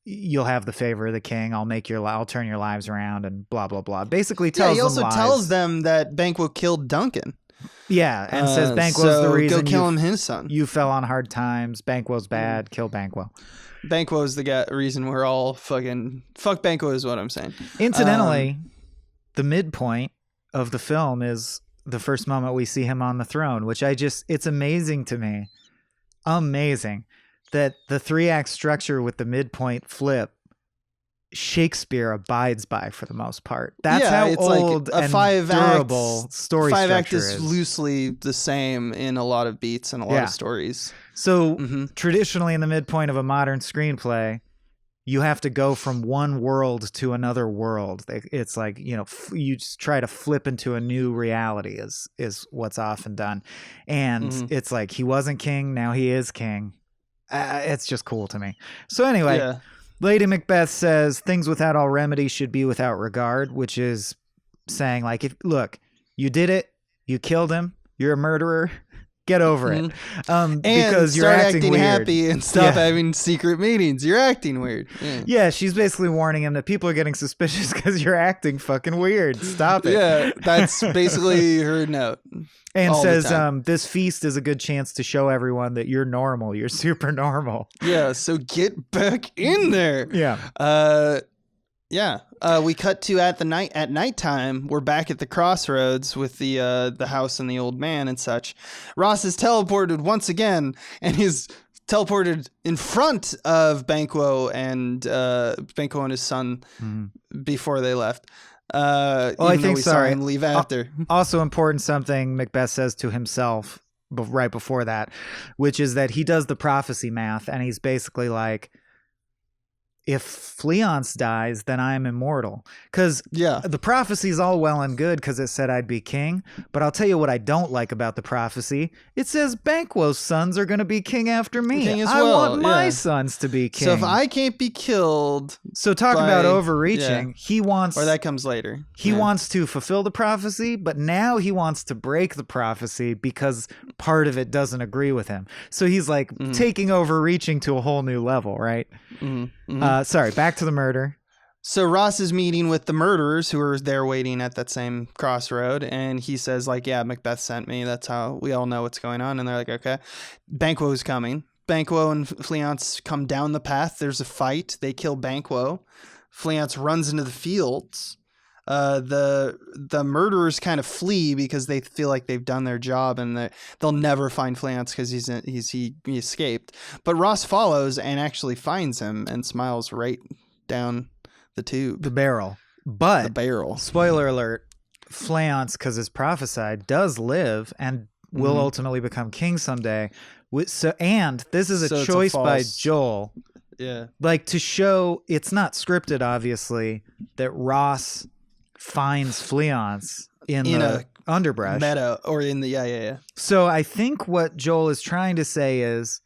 you'll have the favor of the king. I'll turn your lives around and blah, blah, blah. Basically tells them lies. He also tells them that Banquo killed Duncan. Yeah, and says Banquo's the reason go kill him his son. You fell on hard times. Banquo's bad. Kill Banquo. Banquo's the reason we're all fuck Banquo is what I'm saying. Incidentally, the midpoint of the film is the first moment we see him on the throne, which it's amazing to me. Amazing that the 3-act structure with the midpoint flip Shakespeare abides by for the most part. That's how it's old like and durable story structure is. 5-act is loosely the same in a lot of beats and a lot of stories. So traditionally in the midpoint of a modern screenplay, you have to go from one world to another world. It's like, you just try to flip into a new reality is what's often done. And it's like, he wasn't king, now he is king. It's just cool to me. So anyway, Lady Macbeth says things without all remedy should be without regard, which is saying like, look, you did it, you killed him, you're a murderer. Get over it. Because you're acting weird. Happy and stop having secret meetings. You're acting weird. Yeah, she's basically warning him that people are getting suspicious because you're acting fucking weird. Stop it. Yeah, that's basically her note. And says, this feast is a good chance to show everyone that you're normal. You're super normal. Yeah, so get back in there. Yeah. We cut to at nighttime. We're back at the crossroads with the house and the old man and such. Ross is teleported once again, and he's teleported in front of Banquo and his son before they left. I think saw him leave after. Also important, something Macbeth says to himself right before that, which is that he does the prophecy math, and he's basically like, if Fleance dies, then I am immortal. Because the prophecy is all well and good because it said I'd be king. But I'll tell you what I don't like about the prophecy. It says Banquo's sons are going to be king after me. King as I well, want my sons to be king. So if I can't be killed... So talk about overreaching. He wants... Or that comes later. He wants to fulfill the prophecy, but now he wants to break the prophecy because part of it doesn't agree with him. So he's like taking overreaching to a whole new level, right? Sorry, back to the murder. So Ross is meeting with the murderers who are there waiting at that same crossroad, and he says like, yeah, Macbeth sent me. That's how we all know what's going on. And they're like, okay. Banquo's coming. Banquo and Fleance come down the path. There's a fight. They kill Banquo. Fleance runs into the fields. The murderers kind of flee because they feel like they've done their job and they'll never find Fleance because he escaped. But Ross follows and actually finds him and smiles right down the tube, the barrel. But the barrel. Spoiler alert: Fleance, because it's prophesied, does live and will ultimately become king someday. And this is a choice by Joel. Yeah. Like, to show it's not scripted, obviously, that Ross finds Fleance in the underbrush. Meadow, or in the, yeah. So I think what Joel is trying to say is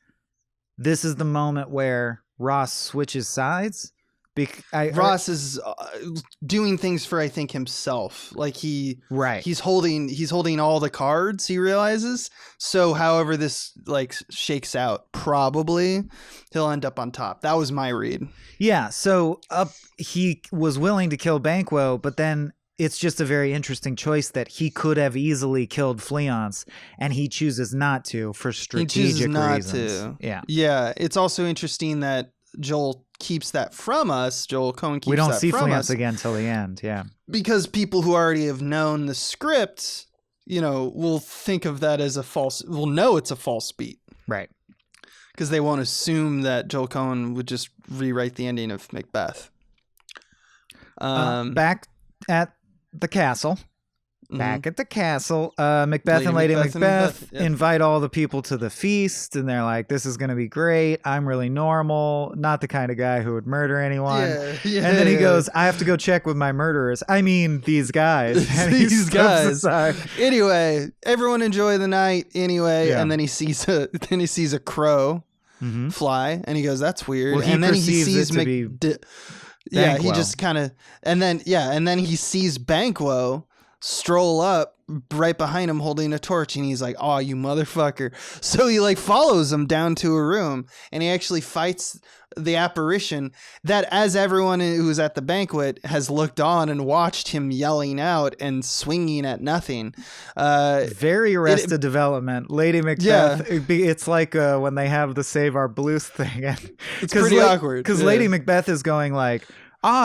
this is the moment where Ross switches sides. Ross is doing things for, I think, himself. Like he's holding all the cards, he realizes. So however this like shakes out, probably he'll end up on top. That was my read. Yeah. So he was willing to kill Banquo, but then it's just a very interesting choice that he could have easily killed Fleance, and he chooses not to for strategic reasons. Yeah. It's also interesting that Joel keeps that from us. Joel Coen keeps that from us. We don't see Fleance again till the end. Yeah. Because people who already have known the script, will think of that as will know it's a false beat. Right. Because they won't assume that Joel Coen would just rewrite the ending of Macbeth. Back at the castle. Macbeth and Lady Macbeth invite all the people to the feast, and they're like, this is going to be great. I'm really normal, not the kind of guy who would murder anyone. And then he goes, I have to go check with my murderers. I mean, these guys. And these guys. Anyway, everyone enjoy the night anyway. Yeah. And then he sees a crow fly, and he goes, that's weird. Well, and then he sees yeah, he just kind of, and then he sees Banquo stroll up right behind him holding a torch, and he's like, oh, you motherfucker. So he like follows him down to a room, and he actually fights the apparition that, as everyone who was at the banquet has looked on and watched him yelling out and swinging at nothing. Very Arrested Development. Lady Macbeth, it's like when they have the Save Our Blues thing. It's pretty awkward. Because Lady Macbeth is going like,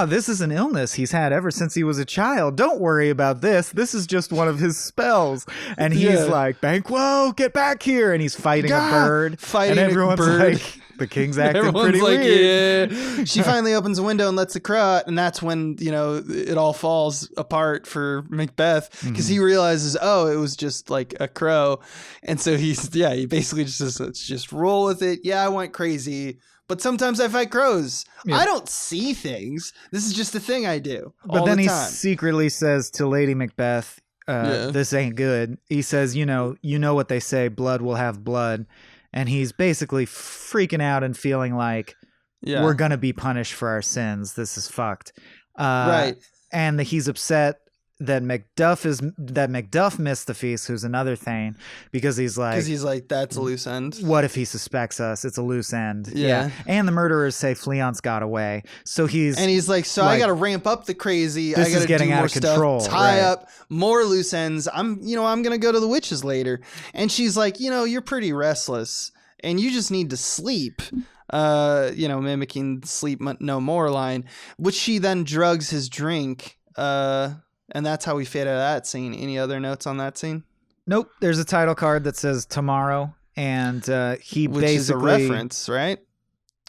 this is an illness he's had ever since he was a child. Don't worry about this. This is just one of his spells. And he's like, Banquo, get back here. And he's fighting a bird. And everyone's like, the king's acting pretty weird. Yeah. She finally opens a window and lets the crow out. And that's when, it all falls apart for Macbeth, because he realizes, it was just like a crow. And so he basically just says, let's just roll with it. Yeah, I went crazy. But sometimes I fight crows. Yeah. I don't see things. This is just a thing I do. But then he secretly says to Lady Macbeth, this ain't good. He says, you know what they say, blood will have blood. And he's basically freaking out and feeling like we're going to be punished for our sins. This is fucked. Right. And he's upset that Macduff missed the feast, who's another Thane, because he's like, that's a loose end. What if he suspects us? It's a loose end. Yeah. And the murderers say Fleance got away. So he's like, I got to ramp up the crazy. This I got is getting do out more of control. Stuff, tie up more loose ends. I'm going to go to the witches later. And she's like, you're pretty restless and you just need to sleep. Mimicking sleep no more line, which she then drugs his drink. And that's how we fade out of that scene. Any other notes on that scene? Nope. There's a title card that says tomorrow, and which is a reference, right?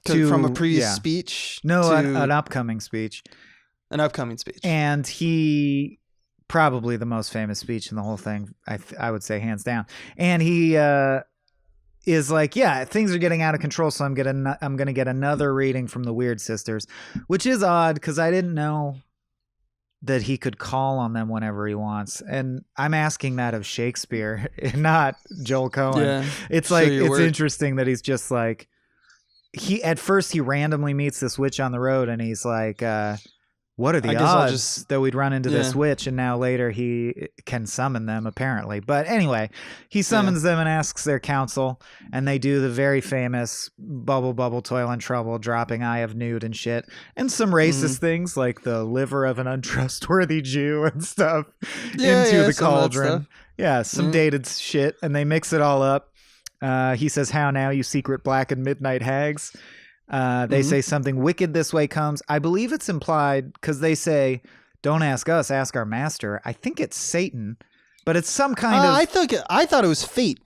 From a previous speech. No, an upcoming speech. An upcoming speech. And he probably the most famous speech in the whole thing. I would say hands down. And he is like, things are getting out of control, so I'm gonna get another reading from the Weird Sisters, which is odd because I didn't know that he could call on them whenever he wants. And I'm asking that of Shakespeare, not Joel Coen. Yeah, it's like, it's interesting that he's just like, at first he randomly meets this witch on the road and he's like, what are the odds that we'd run into this witch? And now later he can summon them, apparently. But anyway, he summons them and asks their counsel, and they do the very famous bubble, bubble, toil and trouble, dropping eye of nude and shit, and some racist things like the liver of an untrustworthy Jew and stuff into the cauldron. Yeah, some dated shit, and they mix it all up. He says, how now, you secret black and midnight hags? They say something wicked this way comes. I believe it's implied because they say, don't ask us, ask our master. I think it's Satan, but it's some kind of... I thought it was fate.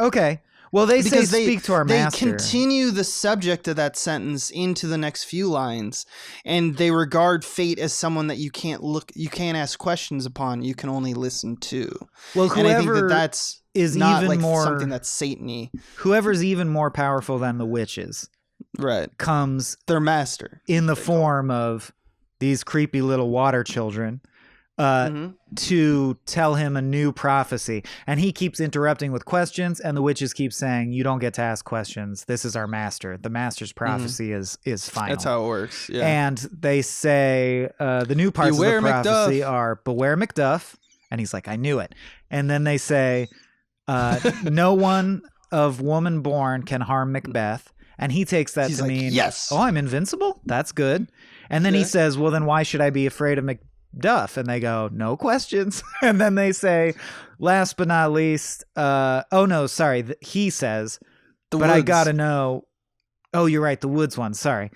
Okay. Well, they say because speak to our master. They continue the subject of that sentence into the next few lines, and they regard fate as someone that you can't ask questions upon. You can only listen to. Well, and I think whoever that's is not even like more something that's Satan-y. Whoever's even more powerful than the witches, right, comes their master in the form of these creepy little water children. To tell him a new prophecy. And he keeps interrupting with questions, and the witches keep saying, you don't get to ask questions. This is our master. The master's prophecy is final. That's how it works. Yeah. And they say the new parts Beware of the prophecy Macduff. are beware Macduff. And he's like, I knew it. And then they say, no one of woman born can harm Macbeth. And he takes that to mean, yes. Oh, I'm invincible? That's good. And then he says, well, then why should I be afraid of Macduff? And they go, no questions. And then they say, last but not least, he says, I gotta know. Oh, you're right, the woods one. Sorry.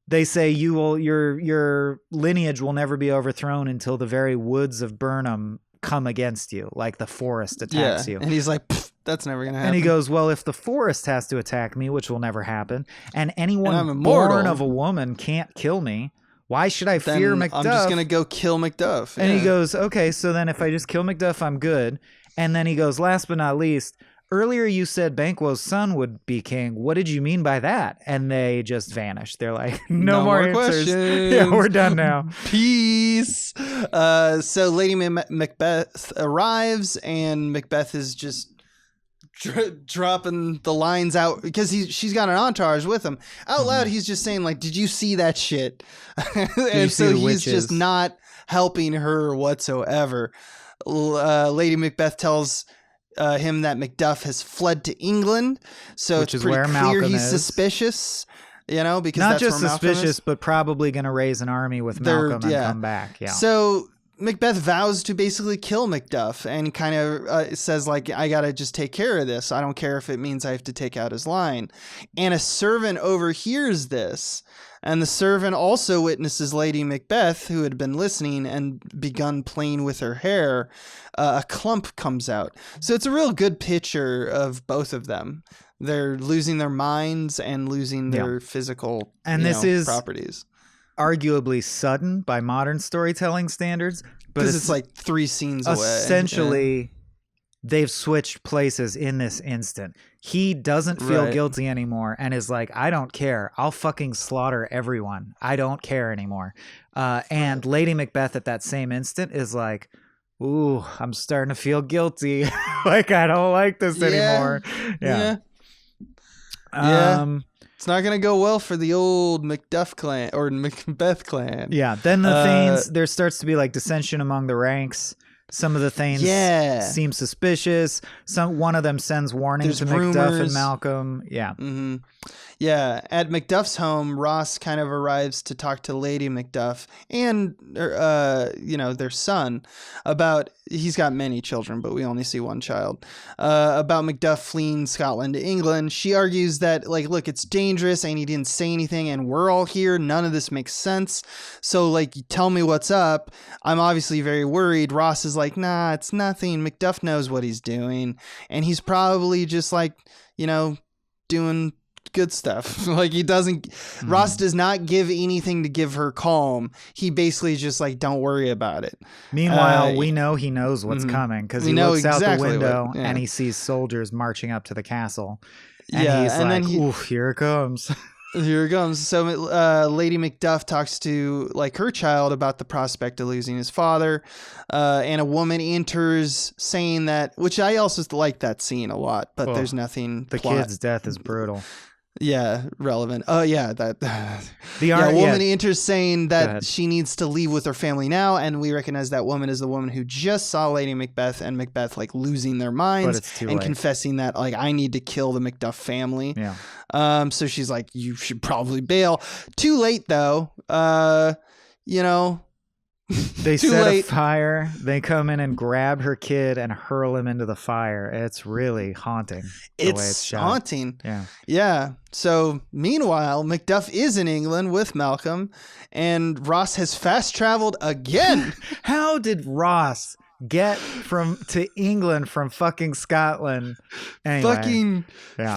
They say your lineage will never be overthrown until the very woods of Burnham come against you, like the forest attacks you. And he's like, that's never gonna happen. And he goes, well, if the forest has to attack me, which will never happen, and anyone born of a woman can't kill me, why should I fear Macduff? I'm just going to go kill Macduff. And he goes, okay, so then if I just kill Macduff, I'm good. And then he goes, last but not least, earlier you said Banquo's son would be king. What did you mean by that? And they just vanish. They're like, no more answers. Questions. Yeah, we're done now. Peace. So Lady Macbeth arrives, and Macbeth is just dropping the lines out because she's got an entourage with him. Out loud, he's just saying, like, did you see that shit? And so he's just not helping her whatsoever. Lady Macbeth tells him that Macduff has fled to England, so it's pretty clear he's suspicious. You know, because not that's just where Malcolm suspicious, is. but probably going to raise an army with Malcolm and come back. Yeah. So Macbeth vows to basically kill Macduff and kind of says, like, I got to just take care of this. I don't care if it means I have to take out his line. And a servant overhears this. And the servant also witnesses Lady Macbeth, who had been listening and begun playing with her hair. A clump comes out. So it's a real good picture of both of them. They're losing their minds and losing their physical properties. Arguably sudden by modern storytelling standards, but it's like 3 scenes away. Essentially, they've switched places in this instant. He doesn't feel guilty anymore and is like, I don't care. I'll fucking slaughter everyone. I don't care anymore. And Lady Macbeth at that same instant is like, ooh, I'm starting to feel guilty. Like, I don't like this anymore. Yeah. It's not going to go well for the old Macduff clan or Macbeth clan. Yeah. Then the Thanes, there starts to be like dissension among the ranks. Some of the Thanes seem suspicious. One of them sends warnings to Macduff and Malcolm. Yeah. Mm-hmm. Yeah. At Macduff's home, Ross kind of arrives to talk to Lady Macduff and, their son about, he's got many children, but we only see one child, about Macduff fleeing Scotland to England. She argues that, like, look, it's dangerous and he didn't say anything and we're all here. None of this makes sense. So, like, tell me what's up. I'm obviously very worried. Ross is like, nah, it's nothing. Macduff knows what he's doing. And he's probably just like, doing good stuff. Like, he doesn't, Ross does not give anything to give her calm. He basically just like, don't worry about it. Meanwhile, we know he knows what's coming because he looks out the window and he sees soldiers marching up to the castle. And he's like, oof, here it comes. Here it comes. So Lady Macduff talks to, like, her child about the prospect of losing his father. And a woman enters saying that, which I also like that scene a lot, but there's nothing. The kid's death is brutal. Yeah, relevant. Oh, yeah. A woman enters saying that she needs to leave with her family now, and we recognize that woman is the woman who just saw Lady Macbeth and Macbeth, like, losing their minds and confessing that, like, I need to kill the Macduff family. Yeah. So she's like, you should probably bail. Too late, though. They set a fire. They come in and grab her kid and hurl him into the fire. It's really haunting. It's haunting. Yeah. Yeah. So meanwhile, Macduff is in England with Malcolm, and Ross has fast traveled again. How did Ross get to England from fucking Scotland. Anyway,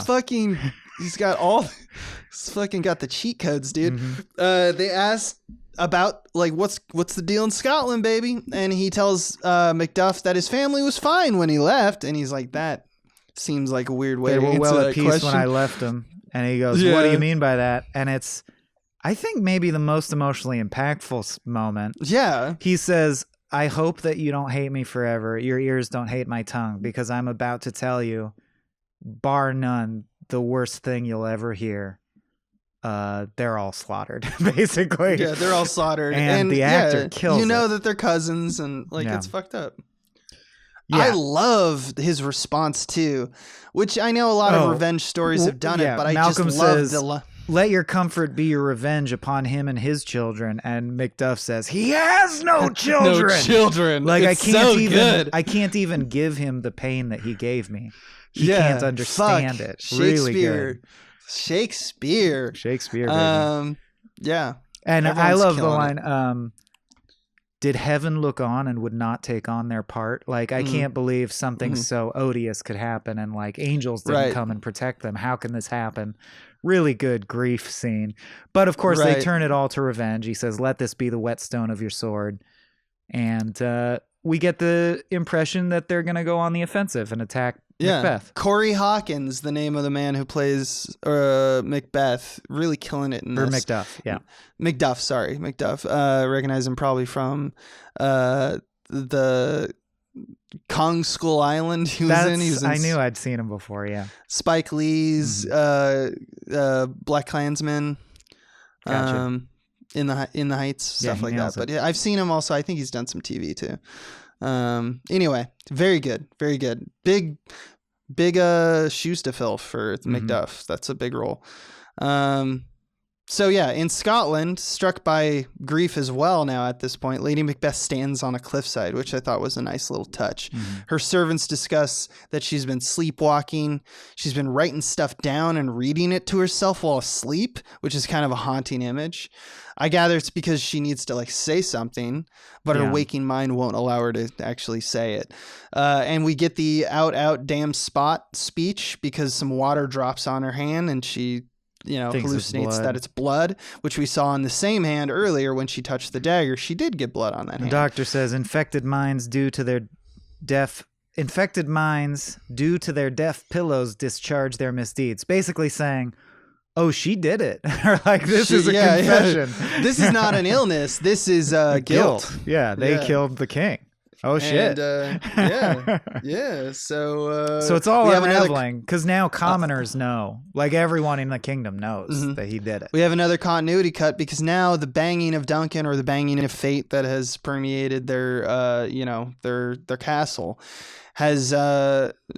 fucking, he's got the cheat codes, dude. They asked about like what's the deal in Scotland, baby, and he tells Macduff that his family was fine when he left, and he's like, that seems like a weird way to answer well that at peace question. when I left him. And he goes, what do you mean by that? And it's, I think, maybe the most emotionally impactful moment. Yeah. He says, I hope that you don't hate me forever. Your ears don't hate my tongue, because I'm about to tell you, bar none, the worst thing you'll ever hear. They're all slaughtered, basically. Yeah, they're all slaughtered. And the actor kills You know that they're cousins, and it's fucked up. Yeah. I love his response too, which I know a lot of revenge stories have done it, but Malcolm I just love says, let your comfort be your revenge upon him and his children. And Macduff says, he has no children. No children. Like, it's so good. I can't even give him the pain that he gave me. He can't understand it. Really good. Shakespeare. Baby. Yeah. And I love the line, did heaven look on and would not take on their part? Like, I can't believe something so odious could happen, and like angels didn't come and protect them. How can this happen? Really good grief scene. But of course they turn it all to revenge. He says, let this be the whetstone of your sword. And we get the impression that they're going to go on the offensive and attack Macbeth. Corey Hawkins, the name of the man who plays Macbeth, really killing it in this. Or Macduff, yeah. Macduff. Recognize him probably from the Kong Skull Island he was in. I knew I'd seen him before, yeah. Spike Lee's Black Klansman. Gotcha. In the Heights, stuff like that. But yeah, I've seen him also. I think he's done some TV too. Anyway, very good. Big shoes to fill for Macduff. That's a big role. So yeah, in Scotland, struck by grief as well now at this point, Lady Macbeth stands on a cliffside, which I thought was a nice little touch. Her servants discuss that she's been sleepwalking. She's been writing stuff down and reading it to herself while asleep, which is kind of a haunting image. I gather it's because she needs to like say something, but her waking mind won't allow her to actually say it. And we get the out damn spot speech because some water drops on her hand and she hallucinates that it's blood, which we saw in the same hand earlier when she touched the dagger. She did get blood on that hand. The doctor says infected minds due to their deaf pillows discharge their misdeeds. Basically saying, oh, she did it. Or like, this is a confession. Yeah. This is not an illness. This is guilt. Yeah, they killed the king. Oh, shit. And, so it's all unraveling because now commoners know. Like, everyone in the kingdom knows that he did it. We have another continuity cut because now the banging of Duncan or the banging of fate that has permeated their castle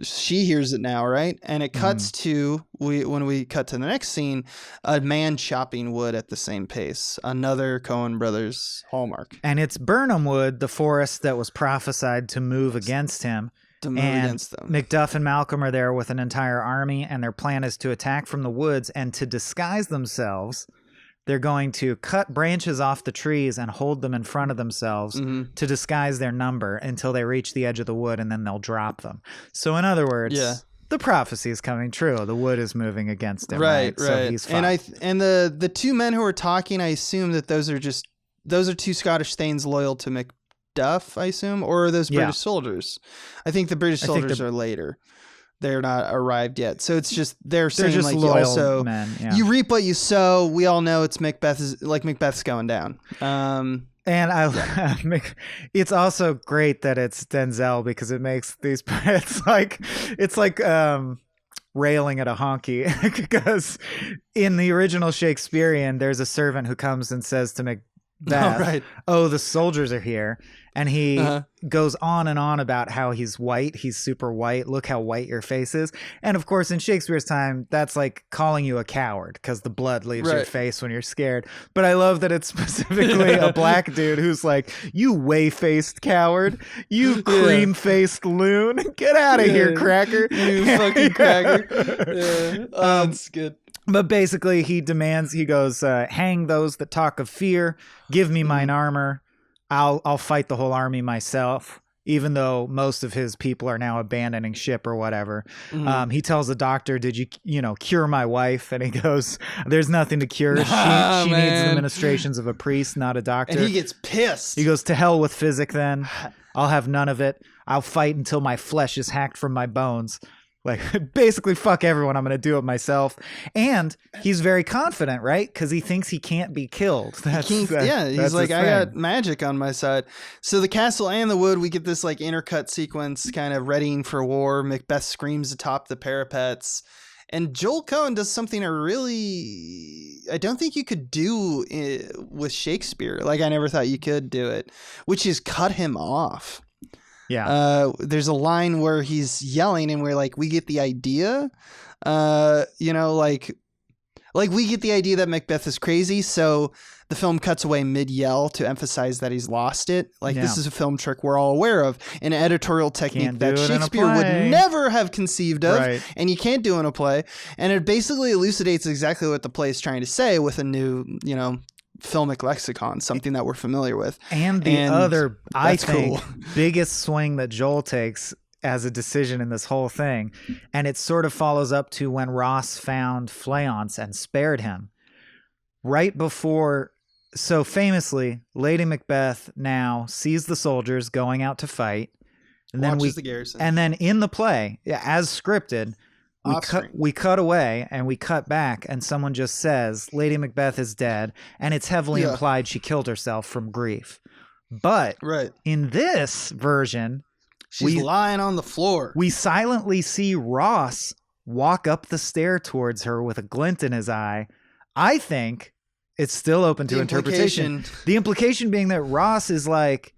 she hears it now, right? And it cuts to when we cut to the next scene, a man chopping wood at the same pace. Another Coen Brothers hallmark. And it's Burnham Wood, the forest that was prophesied to move against him. Against them. Macduff and Malcolm are there with an entire army, and their plan is to attack from the woods, and to disguise themselves, they're going to cut branches off the trees and hold them in front of themselves to disguise their number until they reach the edge of the wood, and then they'll drop them. So in other words, the prophecy is coming true. The wood is moving against him. Right. So he's fine. And the two men who are talking, I assume that those are two Scottish Thanes loyal to Macduff, I assume, or are those British soldiers? I think the British soldiers are later. They're not arrived yet. So it's just, they're saying just like, loyal also, men, you reap what you sow. We all know it's Macbeth's going down. And it's also great that it's Denzel because it makes these, it's like railing at a honky because in the original Shakespearean, there's a servant who comes and says to Macbeth, oh, the soldiers are here. And he goes on and on about how he's white. He's super white. Look how white your face is. And of course, in Shakespeare's time, that's like calling you a coward because the blood leaves your face when you're scared. But I love that it's specifically a black dude who's like, you whey-faced coward. You cream-faced loon. Get out of here, cracker. You fucking cracker. That's good. But basically, he goes, hang those that talk of fear. Give me mine armor. I'll fight the whole army myself. even though most of his people are now abandoning ship or whatever. He tells the doctor, did you cure my wife? And he goes, there's nothing to cure. She needs the ministrations of a priest, not a doctor. And he gets pissed. He goes, to hell with physic then. I'll have none of it. I'll fight until my flesh is hacked from my bones. Like, basically, fuck everyone. I'm going to do it myself. And he's very confident, right? Because he thinks he can't be killed. He's like, I got magic on my side. So the castle and the wood, we get this like intercut sequence kind of readying for war. Macbeth screams atop the parapets. And Joel Coen does something I don't think you could do with Shakespeare. Like, I never thought you could do it, which is cut him off. Yeah. There's a line where he's yelling and we're like, we get the idea, like we get the idea that Macbeth is crazy. So the film cuts away mid yell to emphasize that he's lost it. Like, this is a film trick we're all aware of, an editorial technique that Shakespeare would never have conceived of, and you can't do in a play. And it basically elucidates exactly what the play is trying to say with a new, filmic lexicon, something that we're familiar with. And other, I think, biggest swing that Joel takes as a decision in this whole thing, and it sort of follows up to when Ross found Fleance and spared him. Right before, so famously, Lady Macbeth now sees the soldiers going out to fight, and then watches the garrison. And then in the play, as scripted, we cut away and we cut back, and someone just says Lady Macbeth is dead, and it's heavily implied she killed herself from grief. But in this version, she's lying on the floor. We silently see Ross walk up the stair towards her with a glint in his eye. I think it's still open to interpretation. The implication being that Ross is like,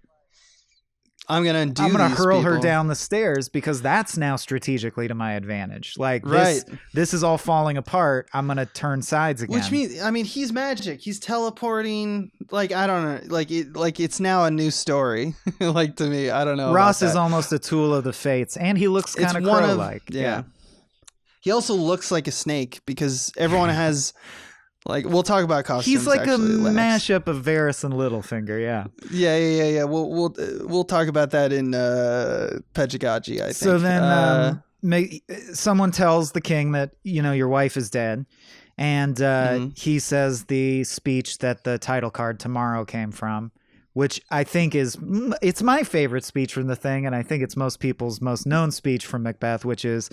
I'm going to hurl her down the stairs because that's now strategically to my advantage. Like, this is all falling apart. I'm going to turn sides again. Which means, he's magic. He's teleporting. Like, I don't know. Like it's now a new story. Like, to me, I don't know. Ross is almost a tool of the fates, and he looks kind of crow-like. Yeah. He also looks like a snake because everyone has... Like, we'll talk about costumes. He's like actually, a mashup of Varys and Littlefinger, yeah. Yeah. We'll talk about that in Pedagogy, I think. So then someone tells the king that, your wife is dead. And he says the speech that the title card Tomorrow came from, which I think it's my favorite speech from the thing. And I think it's most people's most known speech from Macbeth, which is,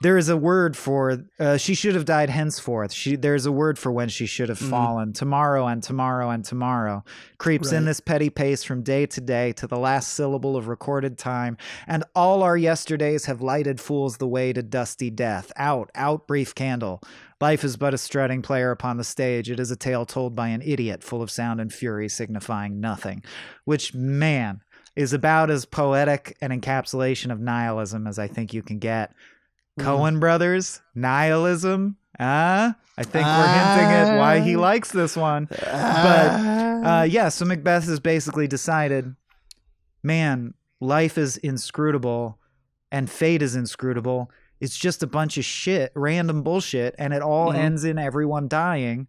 there is a word for, she should have died henceforth. There's a word for when she should have fallen. Tomorrow and tomorrow and tomorrow creeps in this petty pace from day to day to the last syllable of recorded time. And all our yesterdays have lighted fools the way to dusty death. Out, brief candle. Life is but a strutting player upon the stage. It is a tale told by an idiot, full of sound and fury, signifying nothing. Which, man, is about as poetic an encapsulation of nihilism as I think you can get. Coen Brothers, nihilism. I think we're hinting at why he likes this one. But so Macbeth has basically decided, man, life is inscrutable and fate is inscrutable. It's just a bunch of shit, random bullshit, and it all ends in everyone dying.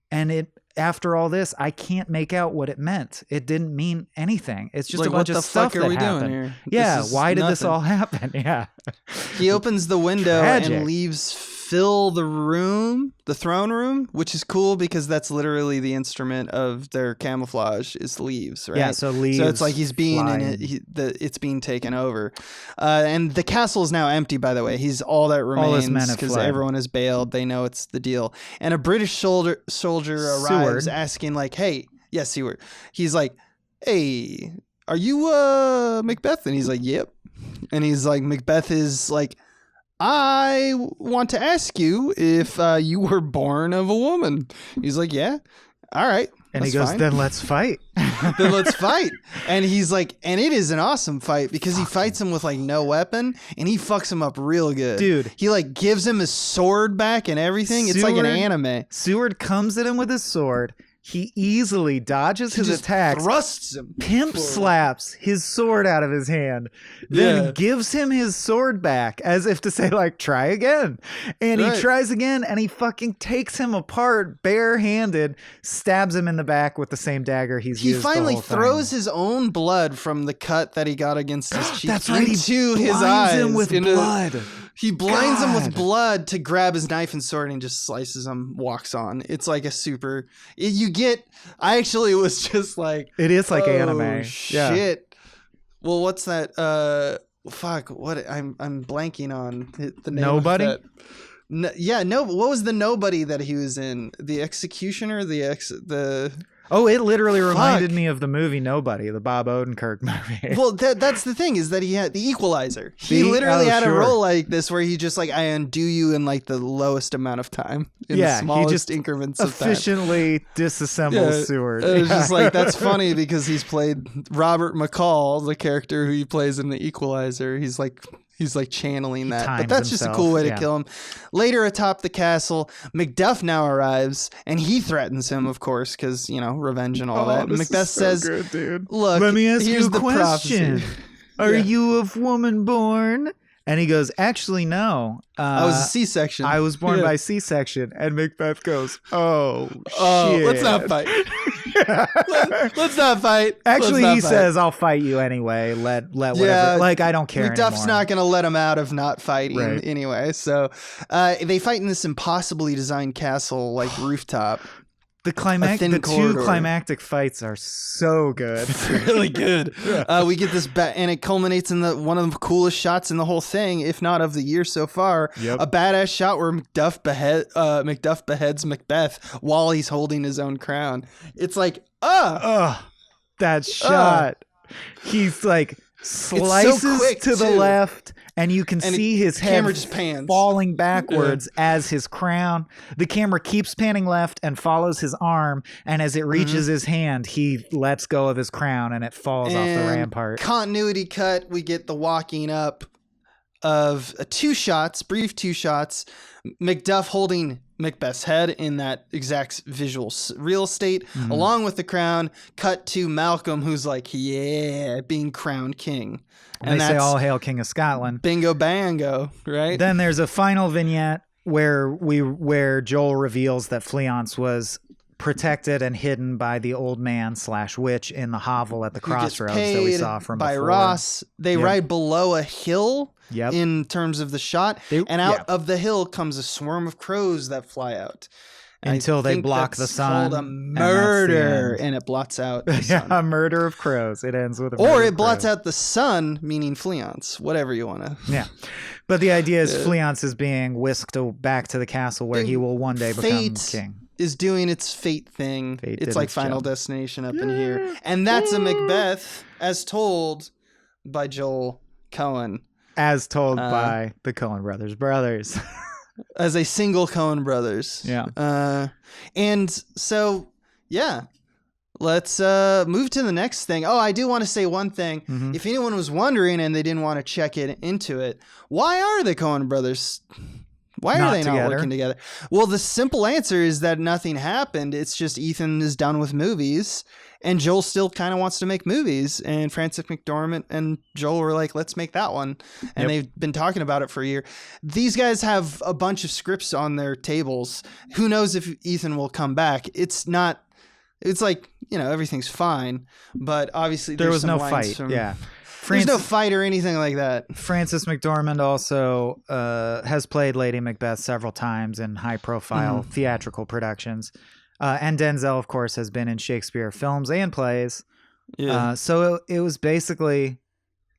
And after all this, I can't make out what it meant. It didn't mean anything. It's just like, a bunch of stuff that happened. Yeah, why did this all happen? Yeah. He opens the window and leaves Phil the throne room, which is cool because that's literally the instrument of their camouflage is leaves, right? Yeah, so leaves. So it's like he's being it's being taken over. And the castle is now empty, by the way. He's all that remains because everyone has bailed. They know it's the deal. And a British soldier arrives asking like, hey, Seward. He's like, hey, are you Macbeth? And he's like, yep. And he's like, Macbeth is like, I want to ask you if you were born of a woman. He's like, yeah. All right. And he goes, fine. Then let's fight. Then let's fight. And he's like, and it is an awesome fight because he fights him with like no weapon and he fucks him up real good. Dude. He like gives him his sword back and everything. It's like an anime. Seward comes at him with his sword, He easily dodges his attacks, thrusts him, pimp slaps his sword out of his hand, then gives him his sword back as if to say, like, try again. And he tries again, and he fucking takes him apart barehanded, stabs him in the back with the same dagger he's used. He finally throws his own blood from the cut that he got against his cheek into his eyes. Him with blood. He blinds him with blood to grab his knife and sword and just slices him, walks on. It's like a super... I actually was just like... It is like anime. Shit. Well, what's that? Fuck. What? I'm blanking on the name. Nobody? Of that. What was the Nobody that he was in? The Executioner? Oh, it literally reminded me of the movie Nobody, the Bob Odenkirk movie. Well, that's the thing, is that he had the Equalizer. He literally had a role like this where he just like, I undo you in like the lowest amount of time. In the smallest he just increments of time. Efficiently disassembles Seward. It was just like, that's funny because he's played Robert McCall, the character who he plays in the Equalizer. He's like channeling that. But that's just a cool way to kill him. Later atop the castle, Macduff now arrives and he threatens him, of course, because, revenge and all that. Macbeth says, good, dude. Look, let me ask here's you a question. Prophecy. Are you of woman born? And he goes, actually, no. I was a C-section. I was born by C-section. And Macbeth goes, oh, shit. Let's not fight. Let's not fight. Actually, he says, I'll fight you anyway. Let whatever. Yeah, like, I don't care Macduff's anymore. not going to let him out of not fighting anyway. So they fight in this impossibly designed castle, like rooftop. The two climactic fights are so good. Really good. We get this and it culminates in one of the coolest shots in the whole thing, if not of the year so far. Yep. A badass shot where Macduff beheads Macbeth while he's holding his own crown. It's like, that shot. He's like slices so to the left, and you can see his head just pans. falling backwards as his crown. The camera keeps panning left and follows his arm, and as it reaches his hand, he lets go of his crown and it falls off the rampart. Continuity cut, we get the walking up of brief two shots, Macduff holding Macbeth's head in that exact visual real estate, along with the crown. Cut to Malcolm, who's like, being crowned king. And they say, all hail King of Scotland. Bingo bango, right? Then there's a final vignette where Joel reveals that Fleance was protected and hidden by the old man / witch in the hovel at the crossroads that we saw from by before. Ross. They ride below a hill in terms of the shot, and out of the hill comes a swarm of crows that fly out. Until they block the sun. Called a murder, and it blots out the sun. A murder of crows. It ends with a murder. Or it blots out the sun, meaning Fleance, whatever you want to. Yeah. But the idea is Fleance is being whisked back to the castle where he will one day become king. Is doing its fate thing. It's like Final Destination up in here. And that's a Macbeth as told by Joel Coen. As told by the Coen brothers. As a single Coen brothers. Yeah. And so, let's move to the next thing. Oh, I do want to say one thing. If anyone was wondering and they didn't want to check into it, why are the Coen brothers... Why are they not working together? Well, the simple answer is that nothing happened. It's just Ethan is done with movies, and Joel still kind of wants to make movies. And Frances McDormand and Joel were like, let's make that one. And they've been talking about it for a year. These guys have a bunch of scripts on their tables. Who knows if Ethan will come back? It's like, everything's fine. But obviously there was no fight. There's no fight or anything like that. Frances McDormand also has played Lady Macbeth several times in high-profile theatrical productions. And Denzel, of course, has been in Shakespeare films and plays. Yeah. So it was basically,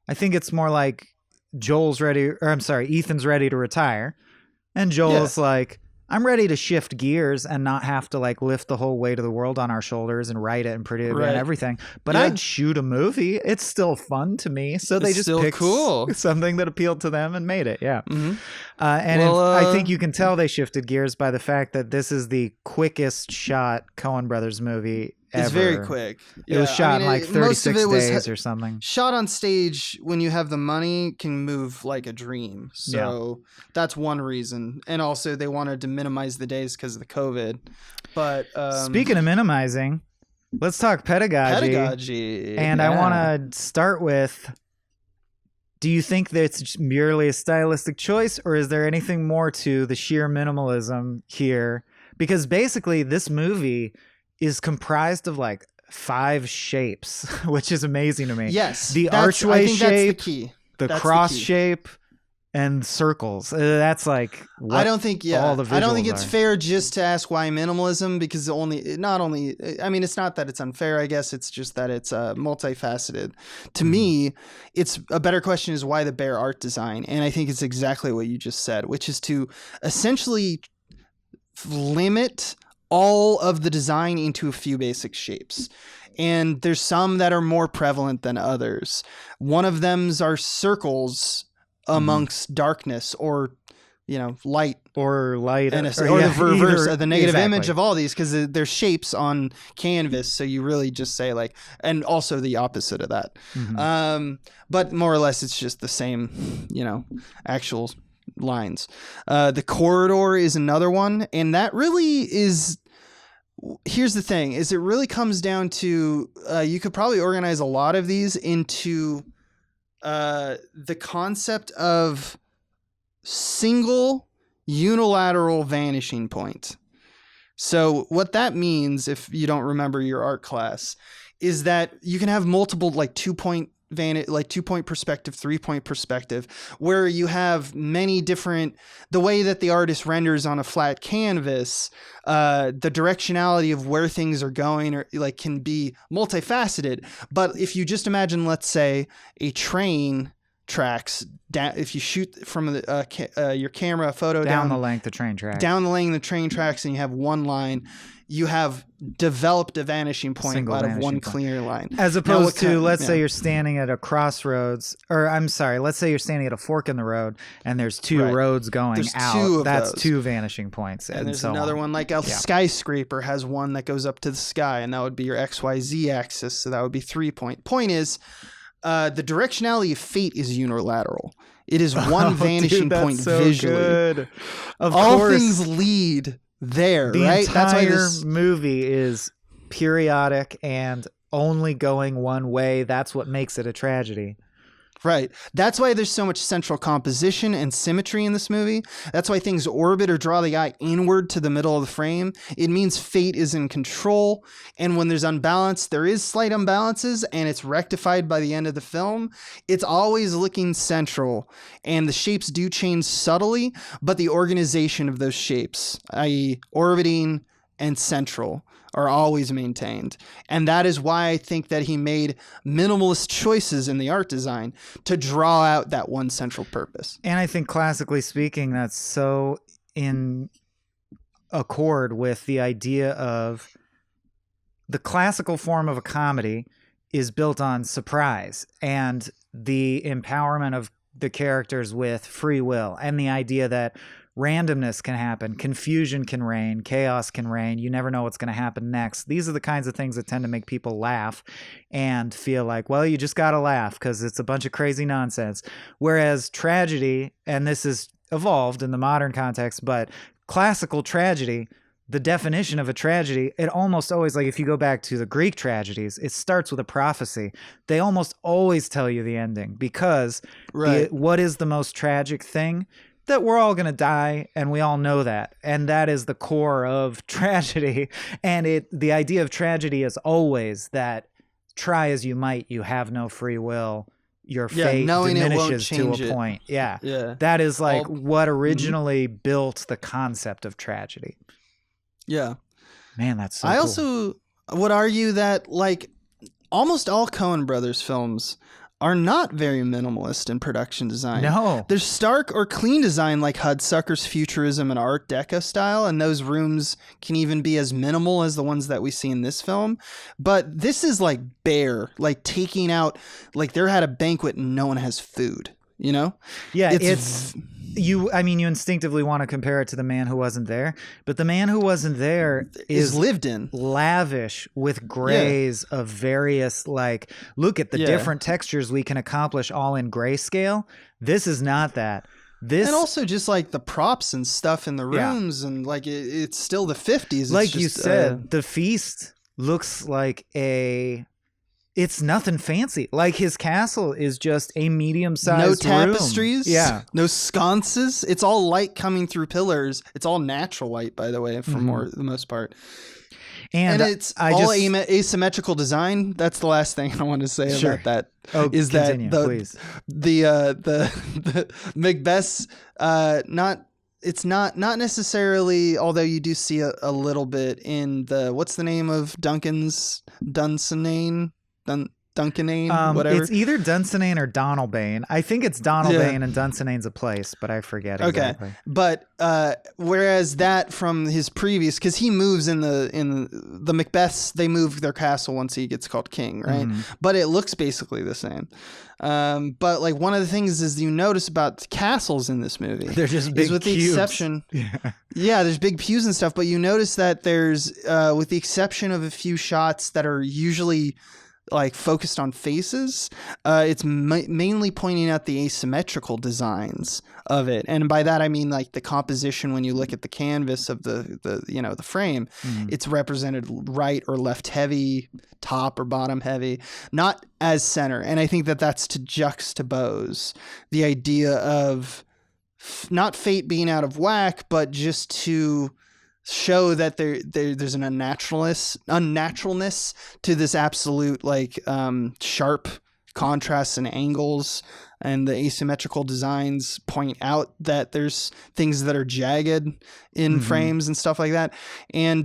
I think it's more like Ethan's ready to retire. And Joel's like, I'm ready to shift gears and not have to like lift the whole weight of the world on our shoulders and write it and produce it and everything. But I'd shoot a movie. It's still fun to me. So they just picked something that appealed to them and made it. Yeah. I think you can tell they shifted gears by the fact that this is the quickest shot Coen Brothers movie ever. It's very quick. It was shot in like 36 was days or something. Shot on stage when you have the money can move like a dream. So that's one reason. And also they wanted to minimize the days because of the COVID. But speaking of minimizing, let's talk pedagogy. And I want to start with, do you think that it's merely a stylistic choice, or is there anything more to the sheer minimalism here? Because basically this movie is comprised of like 5 shapes, which is amazing to me. Yes. The archway shape, that's the key. The cross shape, and circles. That's like what I don't think all the visuals I don't think it's are. fair just to ask why minimalism, because not only I mean, it's not that it's unfair, I guess it's just that it's multifaceted. To me, it's a better question is why the bare art design, and I think it's exactly what you just said, which is to essentially limit all of the design into a few basic shapes. And there's some that are more prevalent than others. One of them's are circles amongst darkness, or light, or the reverse of the negative image of all these, because they're shapes on canvas, so you really just say like, and also the opposite of that. But more or less it's just the same actual lines. The corridor is another one, and that really is, here's the thing, is it really comes down to you could probably organize a lot of these into the concept of single unilateral vanishing point. So what that means, if you don't remember your art class, is that you can have multiple like 2-point perspective, 3-point perspective, where you have many different, the way that the artist renders on a flat canvas, the directionality of where things are going or like can be multifaceted. But if you just imagine, let's say a train tracks down, if you shoot from your camera photo down the length of train tracks, and you have one line, you have developed a vanishing point out of one clear line. As opposed to, let's say you're standing at a crossroads, or I'm sorry, let's say you're standing at a fork in the road and there's 2 roads going out. That's 2 vanishing points. And there's another one, like a skyscraper has one that goes up to the sky, and that would be your XYZ axis. So that would be 3-point. Point is, the directionality of fate is unilateral. It is one vanishing point visually. Good. All things lead there, right? That's why this movie is periodic and only going one way. That's what makes it a tragedy. Right. That's why there's so much central composition and symmetry in this movie. That's why things orbit or draw the eye inward to the middle of the frame. It means fate is in control. And when there's unbalance, there is slight imbalances, and it's rectified by the end of the film. It's always looking central, and the shapes do change subtly, but the organization of those shapes, i.e. orbiting and central, are always maintained. And that is why I think that he made minimalist choices in the art design to draw out that one central purpose. And I think classically speaking, that's so in accord with the idea of the classical form of a comedy is built on surprise and the empowerment of the characters with free will, and the idea that randomness can happen, confusion can reign, chaos can reign. You never know what's going to happen next. These are the kinds of things that tend to make people laugh and feel like, well, you just got to laugh because it's a bunch of crazy nonsense. Whereas tragedy, and this is evolved in the modern context, but classical tragedy, the definition of a tragedy, it almost always, like if you go back to the Greek tragedies, it starts with a prophecy. They almost always tell you the ending because what is the most tragic thing? That we're all going to die, and we all know that. And that is the core of tragedy. And the idea of tragedy is always that try as you might, you have no free will. Your fate diminishes to a point. Yeah. That is like what originally built the concept of tragedy. Yeah. Man, that's so cool. I also would argue that like almost all Coen Brothers films are not very minimalist in production design. No. There's stark or clean design like Hudsucker's Futurism and Art Deco style, and those rooms can even be as minimal as the ones that we see in this film. But this is like bare, like taking out, like there had a banquet and no one has food. you know? Yeah, you instinctively want to compare it to The Man Who Wasn't There, but The Man Who Wasn't There is lived in, lavish with grays of various, like, look at the different textures we can accomplish all in grayscale. This is not that. And also just like the props and stuff in the rooms, and like it's still the 50s. Like you said, the feast looks like it's nothing fancy. Like his castle is just a medium-sized room. No tapestries. Yeah. No sconces. It's all light coming through pillars. It's all natural light, by the way, for the most part. And it's all asymmetrical design. That's the last thing I want to say about that. Oh, is continue, that please. The Macbeth's it's not necessarily, although you do see a little bit in what's the name of Duncan's Duncanane, whatever. It's either Duncanane or Donalbain. I think it's Donalbain and Dunsanane's a place, but I forget exactly. Okay, but whereas that from his previous, because he moves in the Macbeths, they move their castle once he gets called king, right? But it looks basically the same. But like one of the things is you notice about the castles in this movie, they're just big with cubes. The exception, there's big pews and stuff. But you notice that there's, with the exception of a few shots that are usually like focused on faces, it's mainly pointing out the asymmetrical designs of it, and by that I mean like the composition. When you look at the canvas of the frame, it's represented right or left heavy, top or bottom heavy, not as center. And I think that that's to juxtapose the idea of not fate being out of whack, but just to show that there's an unnaturalness to this absolute like sharp contrasts and angles, and the asymmetrical designs point out that there's things that are jagged in frames and stuff like that. And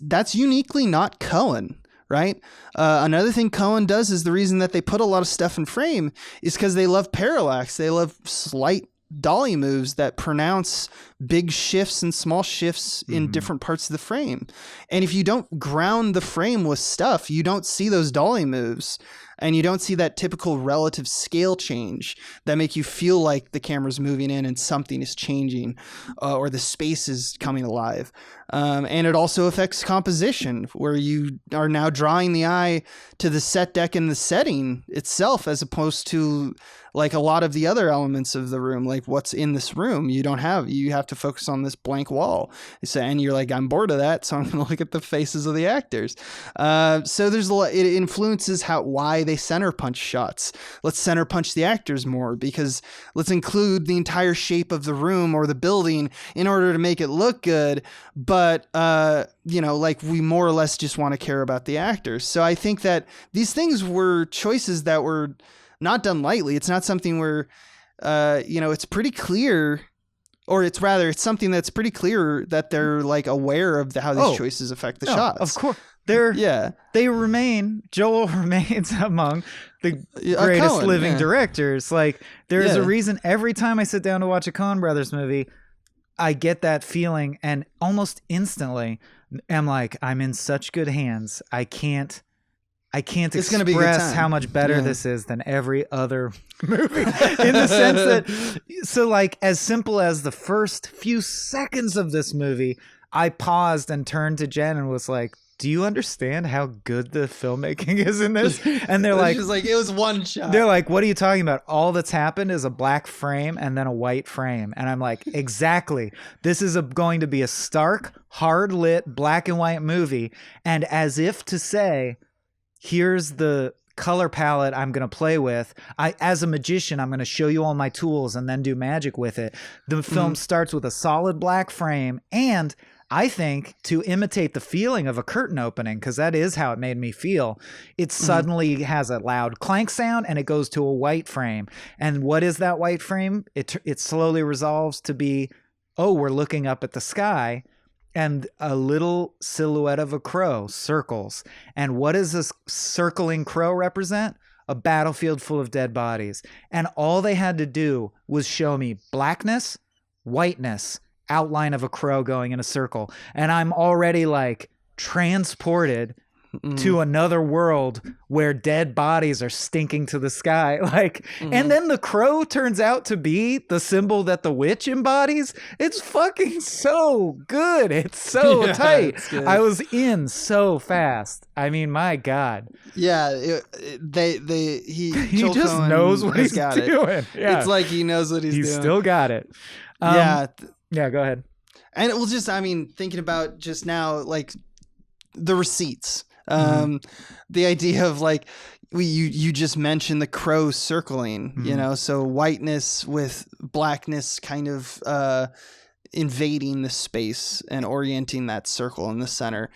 that's uniquely not Coen, right? Another thing Coen does is the reason that they put a lot of stuff in frame is because they love parallax. They love slight dolly moves that pronounce big shifts and small shifts in different parts of the frame. And if you don't ground the frame with stuff, you don't see those dolly moves, and you don't see that typical relative scale change that make you feel like the camera's moving in and something is changing, or the space is coming alive. And it also affects composition, where you are now drawing the eye to the set deck and the setting itself, as opposed to like a lot of the other elements of the room, like what's in this room. You have to focus on this blank wall. And you're like, I'm bored of that, so I'm going to look at the faces of the actors. So there's a lot. It influences why they center punch shots. Let's center punch the actors more, because let's include the entire shape of the room or the building in order to make it look good. But like we more or less just want to care about the actors. So I think that these things were choices that were not done lightly. It's not something where, it's pretty clear, or it's something that's pretty clear that they're like aware of how these choices affect the shots. Of course. Joel remains among the greatest Coen, living directors. Like there's a reason every time I sit down to watch a Coen Brothers movie, I get that feeling, and almost instantly am like, I'm in such good hands. I can't express how much better this is than every other movie, in the sense that, so like as simple as the first few seconds of this movie, I paused and turned to Jen and was like, do you understand how good the filmmaking is in this? And they're like, it was one shot. They're like, what are you talking about? All that's happened is a black frame and then a white frame. And I'm like, exactly. This is going to be a stark, hard lit black and white movie. And as if to say, here's the color palette I'm going to play with. As a magician, I'm going to show you all my tools and then do magic with it. The film starts with a solid black frame, and I think to imitate the feeling of a curtain opening, because that is how it made me feel, it suddenly has a loud clank sound and it goes to a white frame. And what is that white frame? It slowly resolves to be, we're looking up at the sky, and a little silhouette of a crow circles. And what does this circling crow represent? A battlefield full of dead bodies. And all they had to do was show me blackness, whiteness, outline of a crow going in a circle. And I'm already like transported to another world where dead bodies are stinking to the sky. Like, and then the crow turns out to be the symbol that the witch embodies. It's fucking so good. It's so tight. I was in so fast. I mean, my God. Yeah, he just Coen knows what he's got doing. It. Yeah. It's like he knows what he's doing. He's still got it. Yeah, go ahead. And it will just, I mean, thinking about just now, like the receipts, the idea of like, you just mentioned the crow circling, you know, so whiteness with blackness kind of invading the space and orienting that circle in the center.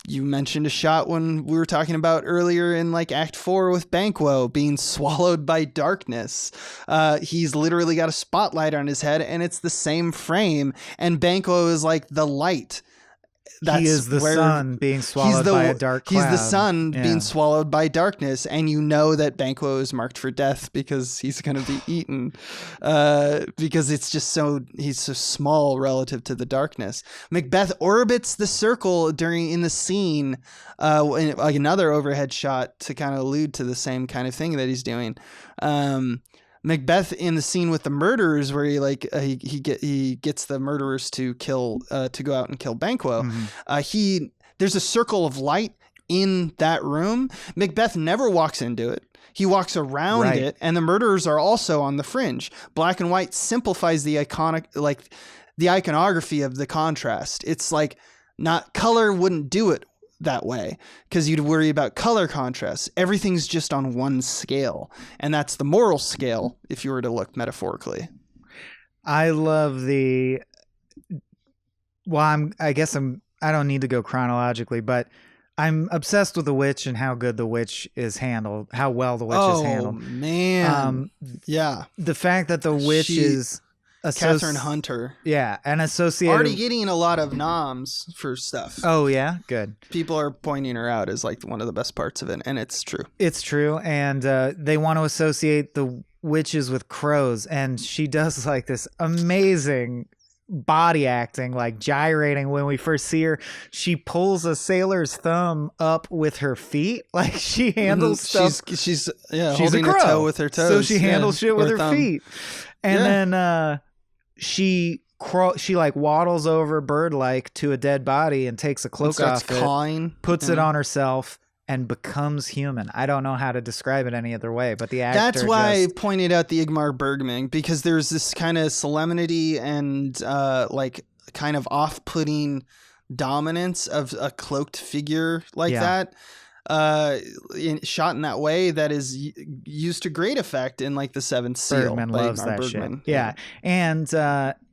You mentioned a shot when we were talking about earlier in like Act 4 with Banquo being swallowed by darkness. He's literally got a spotlight on his head and it's the same frame. And Banquo is like the light. He is the sun being swallowed by a dark cloud. He's the sun being swallowed by darkness, and you know that Banquo is marked for death because he's going to be eaten, because it's just he's so small relative to the darkness. Macbeth orbits the circle in the scene, like another overhead shot to kind of allude to the same kind of thing that he's doing. Macbeth in the scene with the murderers where he gets the murderers to go out and kill Banquo. There's a circle of light in that room. Macbeth never walks into it. He walks around it, and the murderers are also on the fringe. Black and white simplifies the iconography of the contrast. It's like not color wouldn't do it that way because you'd worry about color contrast. Everything's just on one scale, and that's the moral scale if you were to look metaphorically. I love I don't need to go chronologically, but I'm obsessed with The Witch and how good The Witch is handled, how well The Witch is handled. Oh man. Yeah. The fact that The Witch is Catherine Hunter. Yeah, and associated... Already getting a lot of noms for stuff. Oh, yeah? Good. People are pointing her out as like one of the best parts of it, and it's true. It's true, and they want to associate the witches with crows, and she does like this amazing body acting, like gyrating when we first see her. She pulls a sailor's thumb up with her feet, like she handles stuff. She's holding a toe with her toes. So she handles shit with her feet. And then she like waddles over bird-like to a dead body and takes a cloak off it, puts it on herself, and becomes human. I don't know how to describe it any other way, but the actor... That's why I pointed out the Ingmar Bergman, because there's this kind of solemnity and like kind of off-putting dominance of a cloaked figure like that. Shot in that way that is used to great effect in like The Seventh Seal. Bergman loves that shit. Yeah. And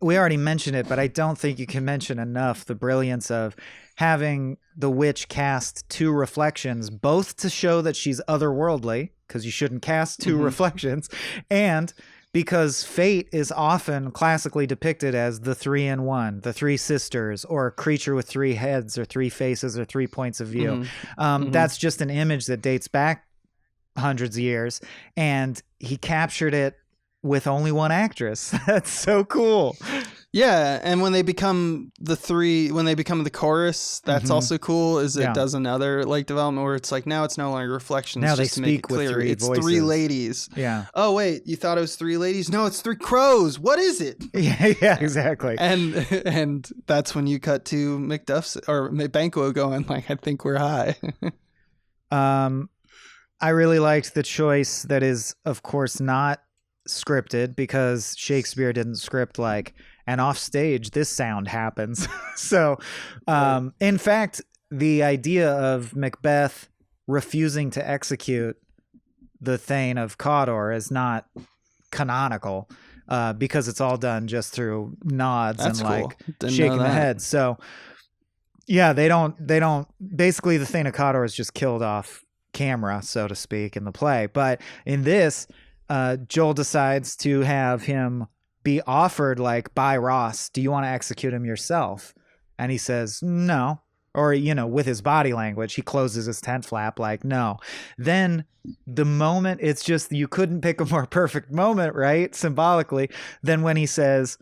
we already mentioned it, but I don't think you can mention enough the brilliance of having the witch cast two reflections, both to show that she's otherworldly, because you shouldn't cast two reflections, and because fate is often classically depicted as the 3-in-1, the three sisters, or a creature with three heads or three faces or 3 points of view. That's just an image that dates back hundreds of years, and he captured it with only one actress. That's so cool. Yeah, and when they become the chorus, that's also cool. It does another like development where it's like now it's no longer reflections. Now just they to make it speak with clear. three It's voices. 3 ladies. Yeah. Oh wait, you thought it was 3 ladies? No, it's 3 crows. What is it? Yeah, exactly. And that's when you cut to Macduff's or Banquo going like, I think we're high. I really liked the choice that is, of course, not scripted, because Shakespeare didn't script like, and off stage this sound happens. So in fact, the idea of Macbeth refusing to execute the Thane of Cawdor is not canonical, because it's all done just through nods. That's and like shaking the head. So yeah, they don't basically the Thane of Cawdor is just killed off camera, so to speak, in the play. But in this, Joel decides to have him be offered like, by Ross, do you want to execute him yourself? And he says no, or with his body language he closes his tent flap like no. Then the moment, it's just, you couldn't pick a more perfect moment, right, symbolically, than when he says,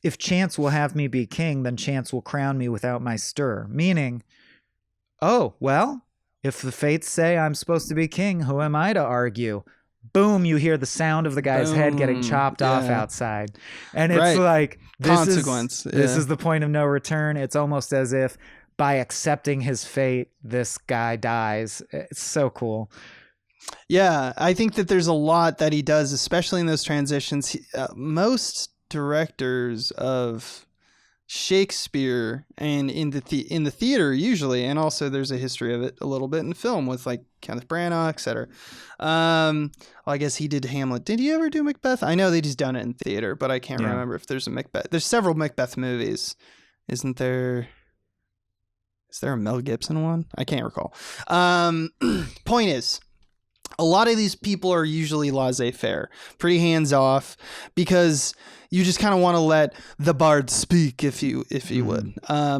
if chance will have me be king, then chance will crown me without my stir. Meaning oh, well, if the fates say I'm supposed to be king, who am I to argue? Boom, you hear the sound of the guy's head getting chopped off outside. And it's like, this is the point of no return. It's almost as if by accepting his fate, this guy dies. It's so cool. Yeah, I think that there's a lot that he does, especially in those transitions. Most directors of Shakespeare and in the theater usually, and also there's a history of it a little bit in film with like Kenneth Branagh, etc. Well, I guess he did Hamlet. Did he ever do Macbeth? I know that he's done it in theater, but I can't remember if there's a Macbeth. There's several Macbeth movies, isn't there? Is there a Mel Gibson one? I can't recall. Point is, a lot of these people are usually laissez-faire, pretty hands-off, because you just kind of want to let the bard speak, if you would.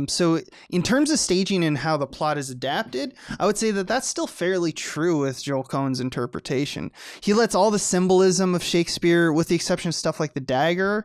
So in terms of staging and how the plot is adapted, I would say that that's still fairly true with Joel Coen's interpretation. He lets all the symbolism of Shakespeare, with the exception of stuff like the dagger,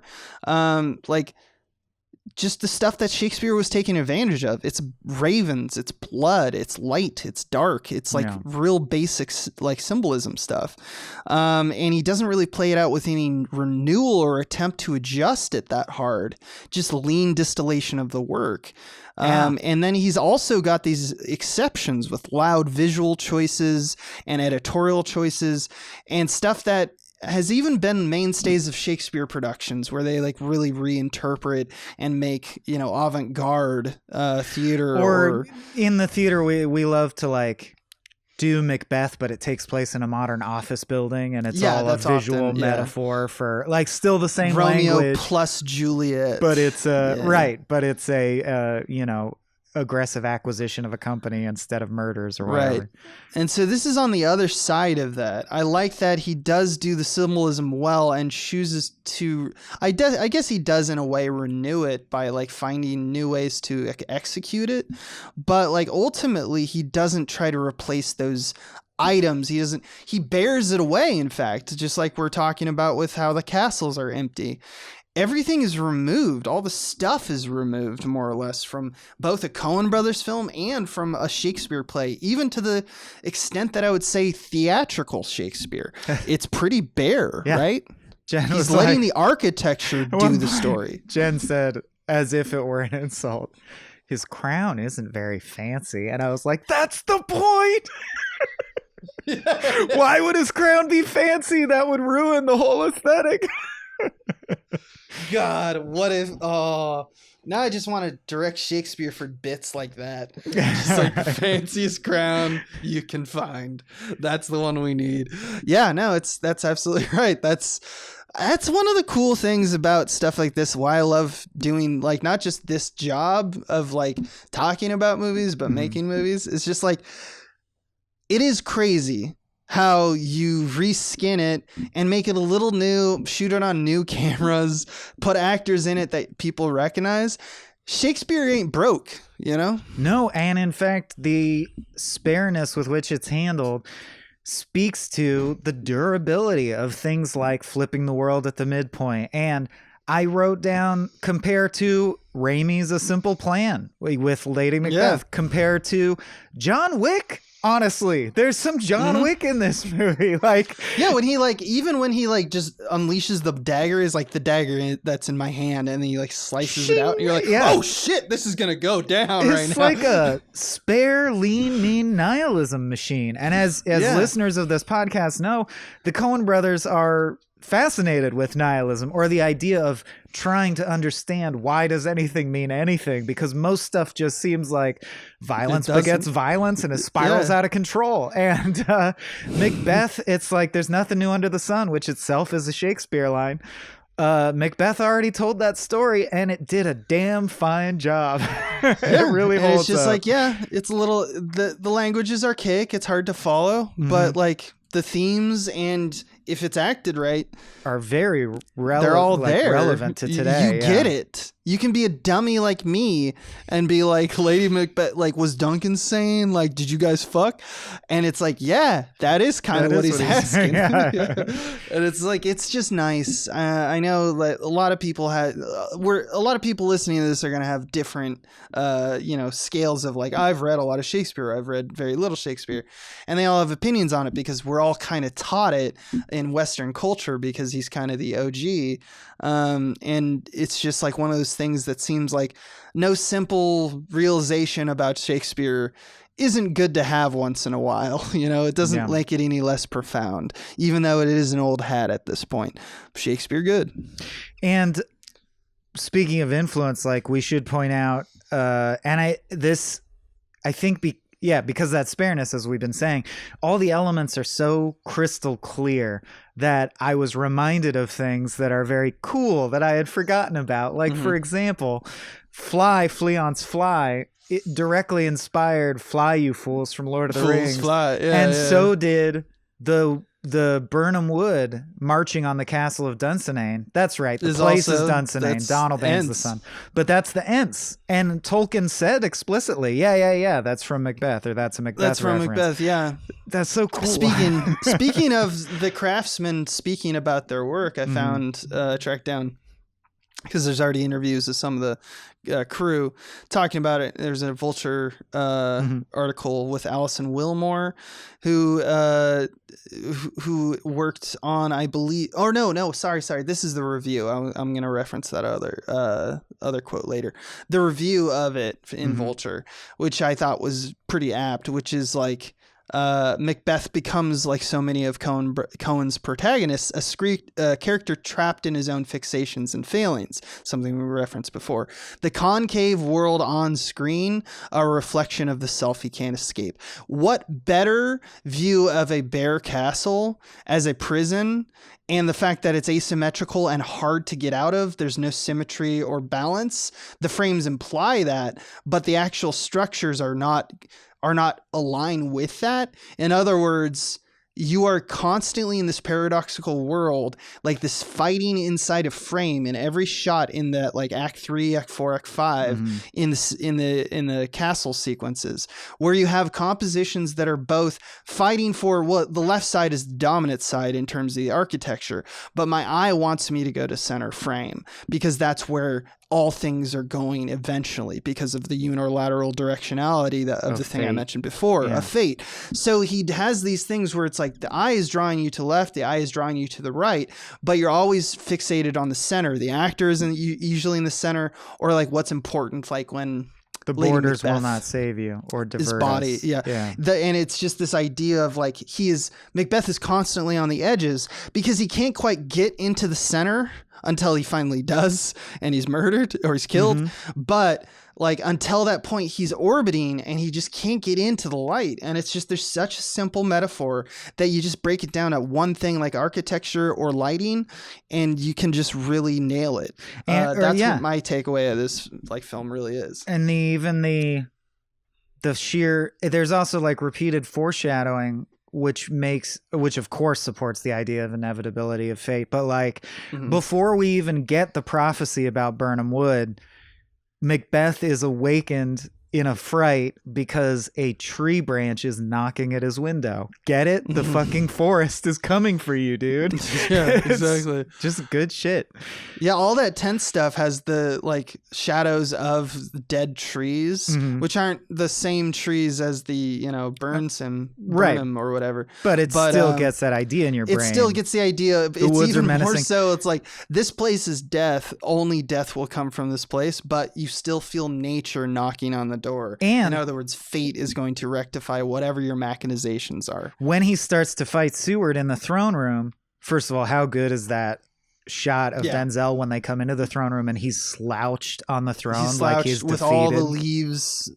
just the stuff that Shakespeare was taking advantage of. It's ravens, it's blood, it's light, it's dark. It's like real basic like symbolism stuff. And he doesn't really play it out with any renewal or attempt to adjust it that hard. Just lean distillation of the work. And then he's also got these exceptions with loud visual choices and editorial choices and stuff that has even been mainstays of Shakespeare productions, where they like really reinterpret and make, avant-garde theater. Or in the theater, we love to like do Macbeth, but it takes place in a modern office building, and it's all a visual metaphor for like still the same Romeo language plus Juliet. But it's but it's a aggressive acquisition of a company instead of murders or whatever. Right. And so this is on the other side of that. I like that he does do the symbolism well and chooses to, I guess he does in a way renew it by like finding new ways to execute it. But like ultimately he doesn't try to replace those items. He bears it away. In fact, just like we're talking about with how the castles are empty. Everything is removed. All the stuff is removed, more or less, from both a Coen Brothers film and from a Shakespeare play, even to the extent that I would say theatrical Shakespeare. It's pretty bare, right? He's letting the architecture do the story. Jen said, as if it were an insult, his crown isn't very fancy. And I was like, that's the point! Why would his crown be fancy? That would ruin the whole aesthetic. God, what if now I just want to direct Shakespeare for bits like that. Just like the fanciest crown you can find. That's the one we need. Yeah, no, that's absolutely right. That's one of the cool things about stuff like this, why I love doing like not just this job of like talking about movies, but making movies. It's just like, it is crazy how you reskin it and make it a little new, shoot it on new cameras, put actors in it that people recognize. Shakespeare ain't broke, No, and in fact, the spareness with which it's handled speaks to the durability of things like flipping the world at the midpoint. And I wrote down, compare to Raimi's A Simple Plan with Lady Macbeth, compared to John Wick. Honestly, there's some John Wick in this movie. When he even when he just unleashes the dagger, is like the dagger that's in my hand, and then he slices it out, and you're like, oh shit, this is gonna go down right now. It's like a spare, lean, mean nihilism machine. And as listeners of this podcast know, the Coen brothers are fascinated with nihilism, or the idea of trying to understand why does anything mean anything, because most stuff just seems like violence begets violence and it spirals out of control. And Macbeth, it's like there's nothing new under the sun, which itself is a Shakespeare line. Macbeth already told that story, and it did a damn fine job. It really holds it's just up. it's a little, the language is archaic, it's hard to follow, but the themes, and if it's acted right, are very they're all there. relevant to today. You get it. You can be a dummy like me and be like, Lady Macbeth, like, was Duncan saying, like, did you guys fuck? And it's like, yeah, that is kind of what he's asking. Yeah. And it's like, it's just nice. I know that a lot of people listening to this are going to have different, scales of like, I've read a lot of Shakespeare, I've read very little Shakespeare, and they all have opinions on it because we're all kind of taught it in Western culture because he's kind of the OG. And it's just like one of those things that seems like no simple realization about Shakespeare isn't good to have once in a while. It doesn't make it any less profound, even though it is an old hat at this point. Shakespeare good. And speaking of influence, like, we should point out, because of that spareness, as we've been saying, all the elements are so crystal clear that I was reminded of things that are very cool that I had forgotten about. Like, for example, Fleance Fly, it directly inspired Fly You Fools from Lord of the Rings. Fly. Yeah, and so did the Birnam Wood marching on the castle of Dunsinane. That's right. The place is Dunsinane. Donalbain's the son. But that's the Ents. And Tolkien said explicitly, yeah, that's from Macbeth, or that's a Macbeth That's from reference. Macbeth, yeah. That's so cool. Speaking of the craftsmen speaking about their work, I found tracked down, because there's already interviews of some of the crew talking about it. There's a Vulture article with Alison Wilmore, who worked on, I believe. Oh no, sorry. This is the review. I'm going to reference that other quote later. The review of it in Vulture, which I thought was pretty apt, which is like, Macbeth becomes, like so many of Coen's protagonists, a character trapped in his own fixations and failings, something we referenced before. The concave world on screen, a reflection of the self he can't escape. What better view of a bare castle as a prison, and the fact that it's asymmetrical and hard to get out of? There's no symmetry or balance. The frames imply that, but the actual structures are not aligned with that. In other words, you are constantly in this paradoxical world, like this fighting inside a frame in every shot in that, like, Act 3, Act 4, Act 5, in the castle sequences, where you have compositions that are both fighting for what the left side is the dominant side in terms of the architecture, but my eye wants me to go to center frame because that's where all things are going eventually, because of the unilateral directionality of the thing I mentioned before, of fate. So he has these things where it's like the eye is drawing you to the left, the eye is drawing you to the right, but you're always fixated on the center. The actor isn't usually in the center, or like what's important, like when the borders will not save you, or divert his body. us. Yeah. And it's just this idea of like, Macbeth is constantly on the edges because he can't quite get into the center until he finally does, and he's murdered or he's killed. But like, until that point, he's orbiting and he just can't get into the light. And it's just, there's such a simple metaphor that you just break it down at one thing, like architecture or lighting, and you can just really nail it. That's what my takeaway of this like film really is. And the sheer, there's also like repeated foreshadowing, which of course supports the idea of inevitability of fate. But like, before we even get the prophecy about Birnam Wood, Macbeth is awakened in a fright because a tree branch is knocking at his window. Get it? The fucking forest is coming for you, dude. Yeah, exactly. Just good shit. Yeah, all that tense stuff has the like shadows of dead trees, which aren't the same trees as the, Burnham or whatever. But it still gets that idea in your brain. It still gets the idea. It's even more so. It's like, this place is death. Only death will come from this place, but you still feel nature knocking on the door. And in other words, fate is going to rectify whatever your machinations are. When he starts to fight Seward in the throne room, first of all, how good is that shot of Denzel when they come into the throne room and he's slouched on the throne, he's like he's with defeated. All the leaves.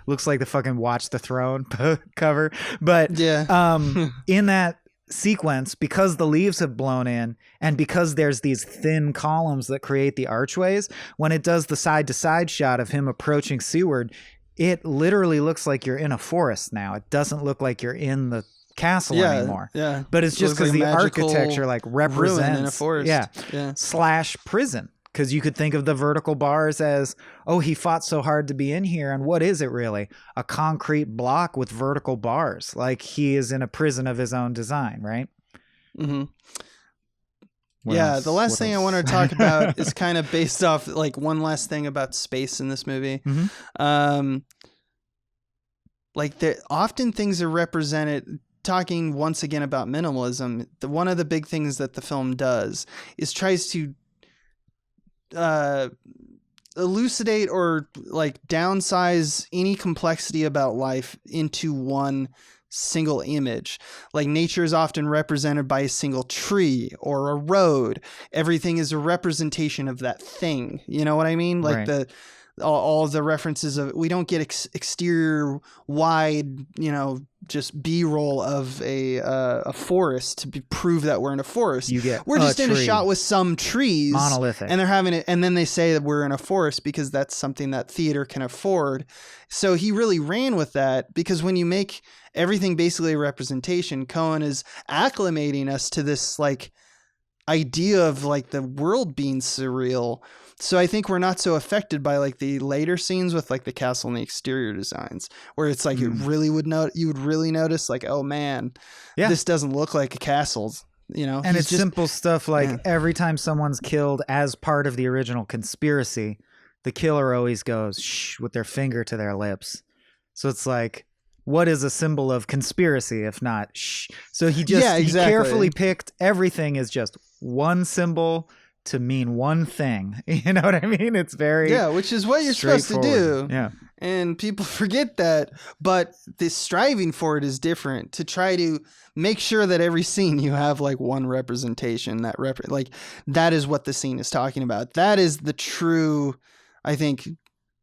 Looks like the fucking Watch the Throne cover. But in that sequence, because the leaves have blown in and because there's these thin columns that create the archways, when it does the side to side shot of him approaching Seward, it literally looks like you're in a forest now. It doesn't look like you're in the castle anymore. Yeah. But it's just because the architecture like represents ruin in a forest. / prison. Because you could think of the vertical bars as, oh, he fought so hard to be in here. And what is it really? A concrete block with vertical bars. Like he is in a prison of his own design, right? Mm-hmm. What the last thing I want to talk about is kind of based off like one last thing about space in this movie. Mm-hmm. Like often things are represented. Talking once again about minimalism, one of the big things that the film does is tries to elucidate or like downsize any complexity about life into one single image. Like nature is often represented by a single tree or a road. Everything is a representation of that thing. You know what I mean? Like right. all of the references of, we don't get exterior wide, just B-roll of a forest to prove that we're in a forest. We're just in a shot with some trees, monolithic, and they're having it, and then they say that we're in a forest because that's something that theater can afford. So he really ran with that, because when you make everything basically a representation, Coen is acclimating us to this like idea of like the world being surreal. So I think we're not so affected by like the later scenes with like the castle and the exterior designs, where it's like you would really notice like, oh man, this doesn't look like a castle, And it's just simple stuff like every time someone's killed as part of the original conspiracy, the killer always goes shh with their finger to their lips. So it's like, what is a symbol of conspiracy if not shh? So he just he carefully picked everything as just one symbol to mean one thing. You know what I mean? It's very which is what you're supposed to do. Yeah. And people forget that, but the striving for it is different, to try to make sure that every scene you have like one representation that like that is what the scene is talking about. That is the true, I think,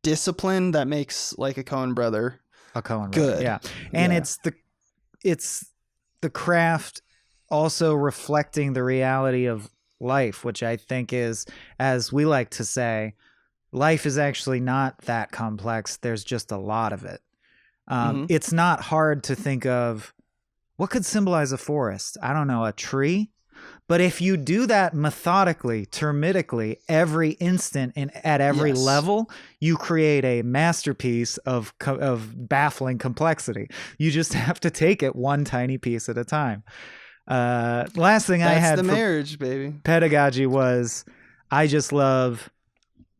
discipline that makes like a Coen brother good. Yeah. And it's the craft also reflecting the reality of life, which I think is, as we like to say, life is actually not that complex. There's just a lot of it. It's not hard to think of what could symbolize a forest. I don't know, a tree. But if you do that methodically, termitically, every instant and at every level, you create a masterpiece of baffling complexity. You just have to take it one tiny piece at a time. Last thing I had the marriage, baby. Pedagogy was, I just love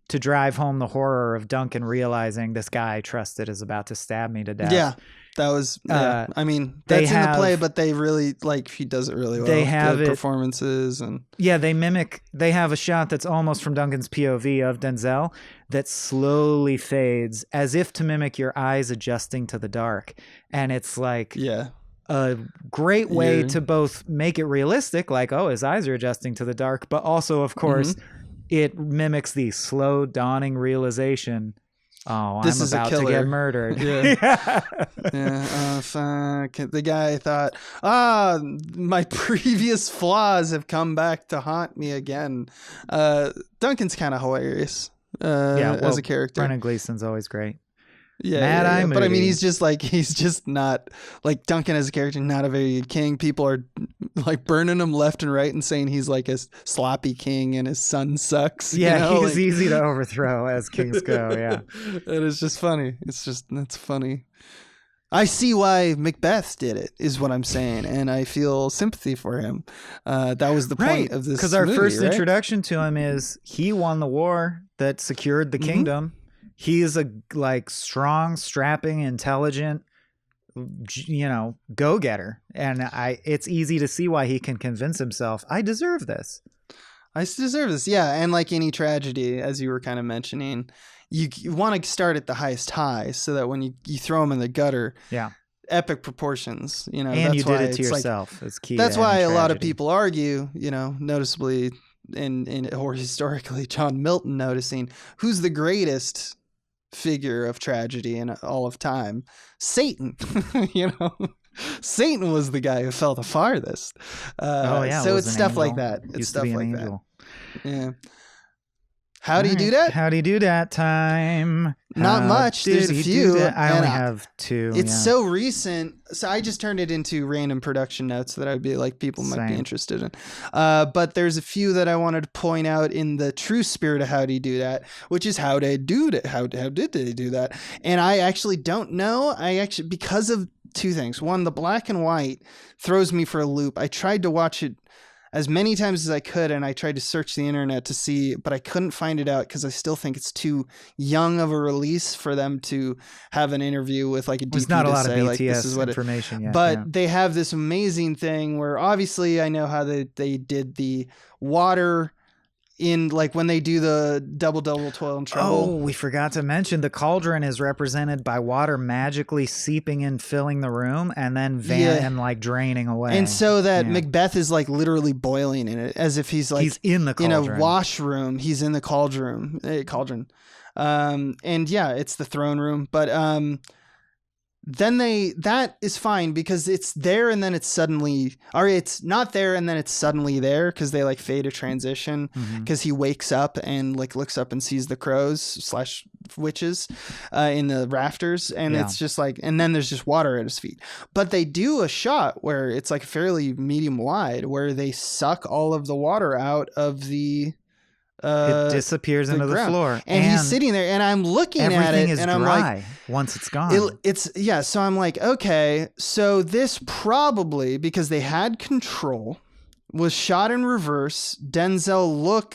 to drive home the horror of Duncan realizing this guy I trusted is about to stab me to death. Yeah, that was. I mean, that's in the play, but they really he does it really well. They have performances and they have a shot that's almost from Duncan's POV of Denzel that slowly fades as if to mimic your eyes adjusting to the dark, and it's like a great way to both make it realistic, like, oh, his eyes are adjusting to the dark, but also, of course, it mimics the slow dawning realization, oh, I'm about to get murdered. Oh, fuck. The guy thought, my previous flaws have come back to haunt me again. Duncan's kind of hilarious as a character. Brendan Gleeson's always great. But I mean, he's just not like Duncan as a character, not a very good king. People are like burning him left and right and saying he's like a sloppy king and his son sucks. He's easy to overthrow as kings go. Yeah. And it's just funny. That's funny. I see why Macbeth did it, is what I'm saying, and I feel sympathy for him. That was the point of this because our first introduction to him is he won the war that secured the kingdom. He is a strong, strapping, intelligent, go-getter. And it's easy to see why he can convince himself, I deserve this. Yeah. And like any tragedy, as you were kind of mentioning, you want to start at the highest high so that when you throw him in the gutter, epic proportions, and that's you did it to yourself. It's key. That's why a lot of people argue, noticeably or historically, John Milton noticing who's the greatest figure of tragedy in all of time. Satan. Satan was the guy who fell the farthest. So it's stuff like that. It's stuff like that. Yeah. Howdy All do right. that? Howdy do that time. Not How much. There's a did he few. do that? I and only have 2. It's yeah. so recent. So I just turned it into random production notes that I'd be like, people might be Same. interested in. But there's a few that I wanted to point out in the true spirit of Howdy Do That, which is how they do that. How did they do that? And I actually don't know. Because of 2 things. One, the black and white throws me for a loop. I tried to watch it as many times as I could, and I tried to search the internet to see, but I couldn't find it out because I still think it's too young of a release for them to have an interview with like a DP. There's not a lot say, of BTS like, this is what information yet. But they have this amazing thing where obviously I know how they did the water in like when they do the double toil and trouble. Oh, we forgot to mention the cauldron is represented by water magically seeping in, filling the room, and then and like draining away. And so that Macbeth is like literally boiling in it, as if he's like he's in the cauldron. In a washroom. He's in the cauldron. And yeah, it's the throne room. But then that is fine because it's there and then it's suddenly, or it's not there and then it's suddenly there because they like fade a transition because he wakes up and like looks up and sees the crows / witches in the rafters, and it's just like, and then there's just water at his feet. But they do a shot where it's like fairly medium wide where they suck all of the water out of the it disappears into the floor, and he's sitting there, and I'm looking at it, and I'm like, once it's gone, So I'm like, okay, so this probably, because they had control, was shot in reverse. Denzel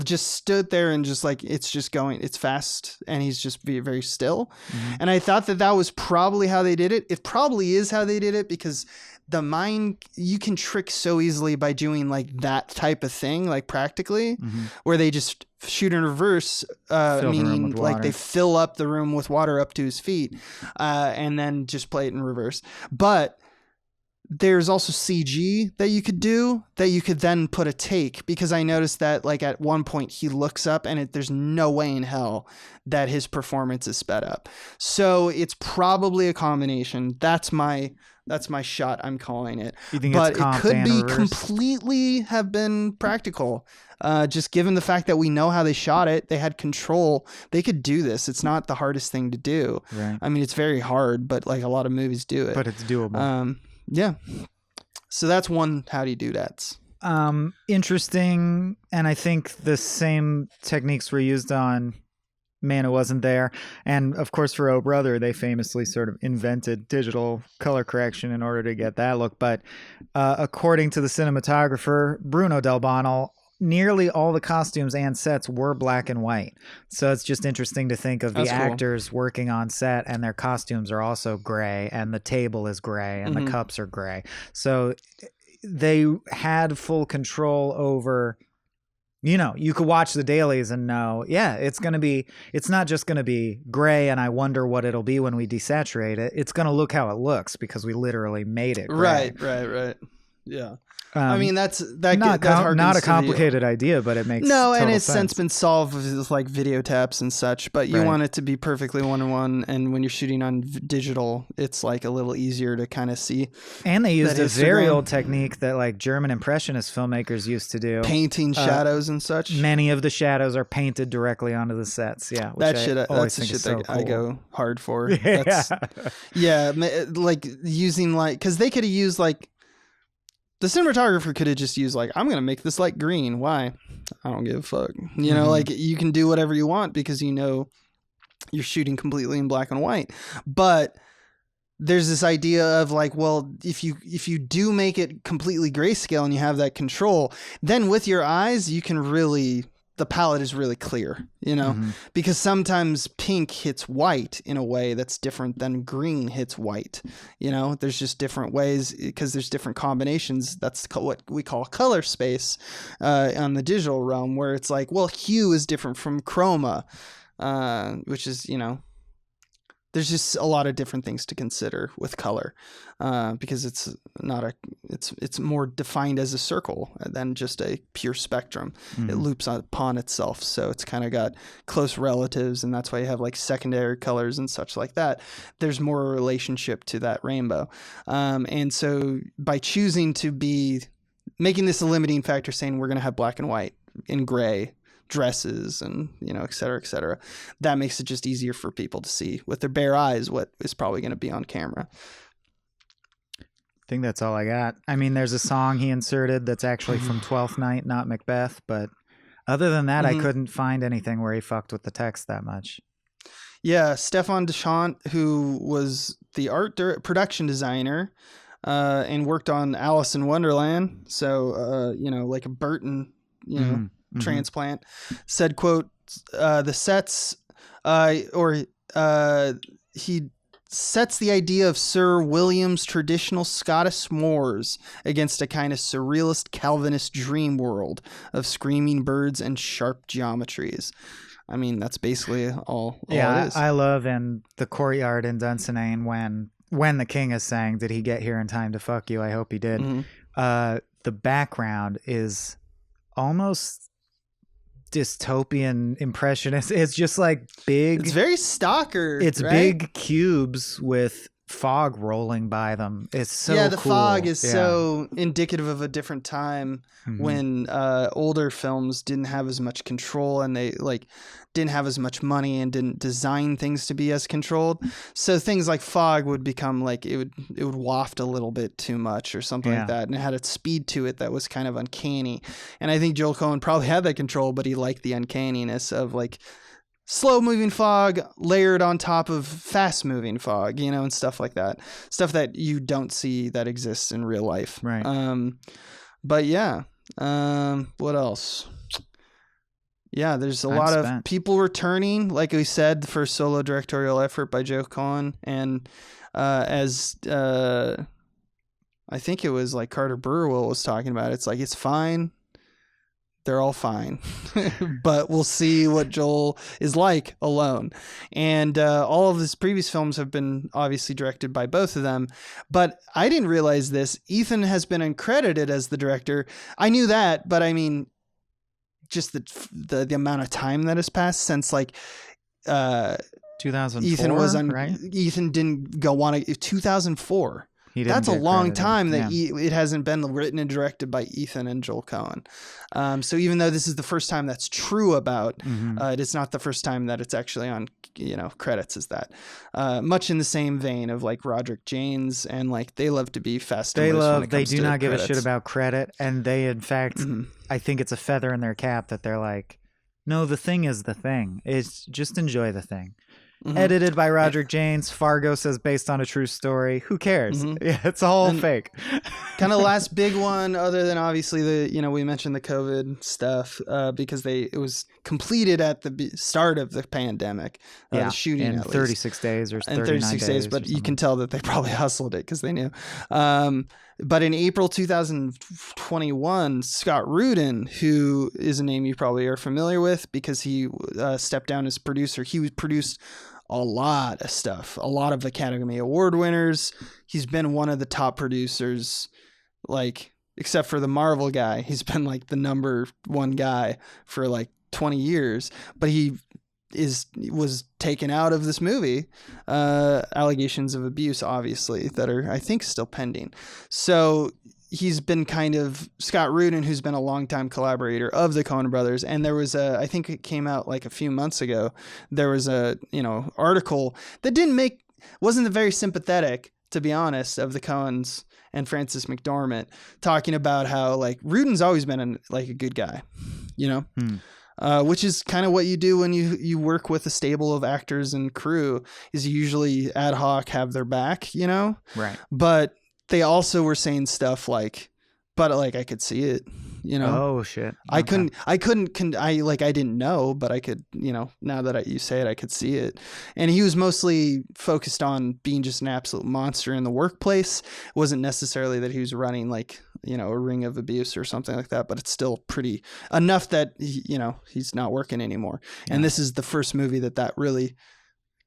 just stood there and just like, it's just going, it's fast, and he's just very still. And I thought that was probably how they did it. It probably is how they did it because the mind, you can trick so easily by doing like that type of thing, like practically, where they just shoot in reverse, meaning like they fill up the room with water up to his feet, and then just play it in reverse. But there's also CG that you could do that you could then put a take, because I noticed that like at one point he looks up and there's no way in hell that his performance is sped up. So it's probably a combination. That's my shot. I'm calling it. You think but it's it could be reverse? Completely have been practical. Just given the fact that we know how they shot it, they had control. They could do this. It's not the hardest thing to do. Right. I mean, it's very hard, but like a lot of movies do it. But it's doable. Yeah. So that's one Howdy Do That's. Interesting. And I think the same techniques were used on Man Who Wasn't There. And of course, for Oh Brother, they famously sort of invented digital color correction in order to get that look. But according to the cinematographer, Bruno Del Bono, nearly all the costumes and sets were black and white. So it's just interesting to think of the actors working on set and their costumes are also gray, and the table is gray, and the cups are gray. So they had full control over, you could watch the dailies and know, it's not just going to be gray and I wonder what it'll be when we desaturate it. It's going to look how it looks because we literally made it gray. Right. Yeah. I mean, that's not a complicated idea, but it makes and it's sense. Since been solved with like video taps and such. But you want it to be perfectly 1-to-1, and when you're shooting on digital, it's like a little easier to kind of see. And they used a very old technique that like German Impressionist filmmakers used to do, painting shadows and such. Many of the shadows are painted directly onto the sets. Yeah, that's the shit that I go hard for. Like using because they could have used like. The cinematographer could have just used like, I'm going to make this light green. Why? I don't give a fuck. Like you can do whatever you want because you're shooting completely in black and white. But there's this idea of like, well, if you do make it completely grayscale and you have that control, then with your eyes, you can really, the palette is really clear, because sometimes pink hits white in a way that's different than green hits white. There's just different ways because there's different combinations. That's what we call color space on the digital realm, where it's like, well, hue is different from chroma, which is, there's just a lot of different things to consider with color, because it's more defined as a circle than just a pure spectrum. It loops upon itself, so it's kind of got close relatives, and that's why you have like secondary colors and such like that. There's more relationship to that rainbow, and so by choosing to be making this a limiting factor, saying we're going to have black and white and gray, dresses and, et cetera, et cetera. That makes it just easier for people to see with their bare eyes what is probably going to be on camera. I think that's all I got. I mean, there's a song he inserted that's actually from Twelfth Night, not Macbeth, but other than that, I couldn't find anything where he fucked with the text that much. Yeah, Stefan Deschamps, who was the production designer and worked on Alice in Wonderland, so, like a Burton, transplant, said, quote, the sets, he sets the idea of Sir William's traditional Scottish moors against a kind of surrealist Calvinist dream world of screaming birds and sharp geometries. I mean, that's basically all it is. I love in the courtyard in Dunsinane when the king is saying, "Did he get here in time to fuck you? I hope he did." The background is almost dystopian impressionist. It's just like big. It's very Stalker. It's right? big cubes with fog rolling by them. It's so the cool. fog is so indicative of a different time when older films didn't have as much control and they didn't have as much money and didn't design things to be as controlled. So things like fog would become like it would waft a little bit too much or something like that, and it had a speed to it that was kind of uncanny. And I think Joel Coen probably had that control, but he liked the uncanniness of like slow moving fog layered on top of fast moving fog, and stuff like that. Stuff that you don't see that exists in real life. Right. But yeah. What else? Yeah, there's a lot of people returning. Like we said, the first solo directorial effort by Joel Coen. And as I think it was like Carter Burwell was talking about, it's like, it's fine. They're all fine. But we'll see what Joel is like alone. And all of his previous films have been obviously directed by both of them. But I didn't realize this. Ethan has been uncredited as the director. I knew that, but I mean, just the amount of time that has passed since 2004, Ethan was right? Ethan didn't go on 2004. That's a long time that it hasn't been written and directed by Ethan and Joel Coen. So even though this is the first time that's true about, it is not the first time that it's actually on, credits as that. Much in the same vein of like Roderick Jaynes and like they love to be fast. They do not give a shit about credit. And they, in fact, I think it's a feather in their cap that they're like, no, the thing is the thing. It's just enjoy the thing. Edited by Roderick Jaynes. Fargo says based on a true story. Who cares? Yeah, it's all fake. Kind of last big one, other than obviously we mentioned the COVID stuff because it was completed at the start of the pandemic. The shooting in 36 days or 36 days, but you can tell that they probably hustled it because they knew. But in April 2021, Scott Rudin, who is a name you probably are familiar with because he stepped down as producer. He produced a lot of stuff, a lot of Academy Award winners. He's been one of the top producers, except for the Marvel guy. He's been like the number one guy for like 20 years, but he was taken out of this movie, allegations of abuse, obviously, that are, I think, still pending. So he's been Scott Rudin, who's been a longtime collaborator of the Coen Brothers. And there was I think it came out like a few months ago. There was a, article that wasn't very sympathetic, to be honest, of the Coens and Frances McDormand, talking about how like Rudin's always been a good guy, which is kind of what you do when you work with a stable of actors and crew, is you usually ad hoc have their back, Right. But they also were saying stuff like, but like I could see it, Oh shit. Okay. I didn't know, but I could, now that you say it, I could see it. And he was mostly focused on being just an absolute monster in the workplace. It wasn't necessarily that he was running like, a ring of abuse or something like that, but it's still pretty enough that, he's not working anymore. Yeah. And this is the first movie that really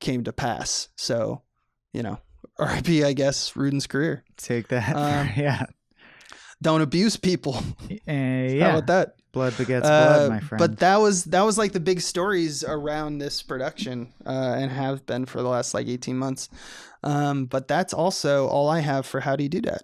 came to pass. So, R.I.P., I guess, Rudin's career. Take that. Yeah. Don't abuse people. Yeah. How about that? Blood begets blood, my friend. But that was like the big stories around this production, and have been for the last 18 months. But that's also all I have for How Do You Do That?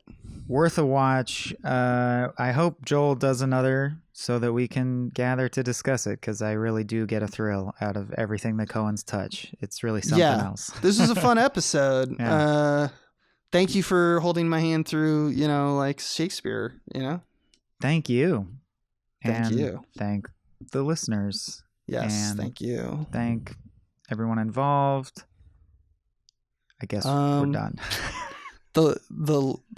Worth a watch. I hope Joel does another so that we can gather to discuss it, because I really do get a thrill out of everything the Coens touch. It's really something else. This was a fun episode. Yeah. Thank you for holding my hand through, like Shakespeare, Thank you. Thank you. Thank the listeners. Yes, thank you. Thank everyone involved. I guess we're done. The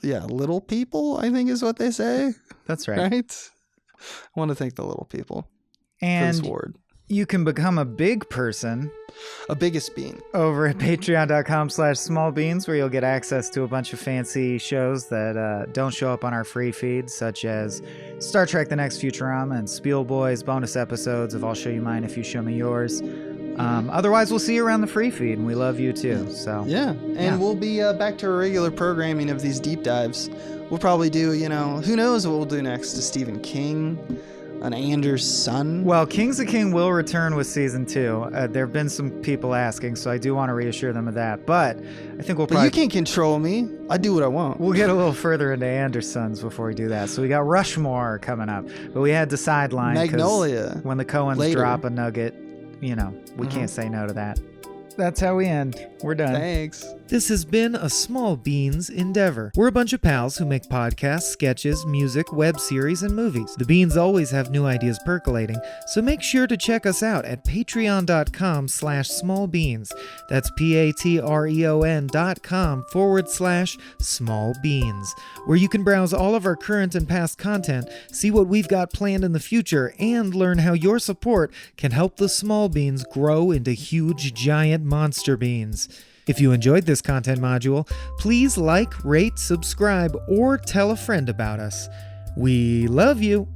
little people, I think is what they say. That's right. Right? I want to thank the little people for And this award. you can become a big person A biggest bean over at patreon.com/smallbeans, where you'll get access to a bunch of fancy shows that don't show up on our free feed, such as Star Trek The Next Futurama and Spielboys, bonus episodes of I'll Show You Mine If You Show Me Yours. Otherwise, we'll see you around the free feed, and we love you too. So we'll be back to our regular programming of these deep dives. We'll probably do, who knows what we'll do next to Stephen King, an Anders' son. Well, Kings of King will return with season 2. There have been some people asking, so I do want to reassure them of that. But I think we'll probably... But you can't control me. I do what I want. We'll get a little further into Anders' sons before we do that. So we got Rushmore coming up, but we had to sideline Magnolia. When the Coens drop a nugget, we can't say no to that. That's how we end. We're done. Thanks. This has been a Small Beans endeavor. We're a bunch of pals who make podcasts, sketches, music, web series, and movies. The beans always have new ideas percolating, so make sure to check us out at patreon.com/smallbeans. That's patreon.com/smallbeans, where you can browse all of our current and past content, see what we've got planned in the future, and learn how your support can help the small beans grow into huge, giant monster beans. If you enjoyed this content module, please like, rate, subscribe, or tell a friend about us. We love you!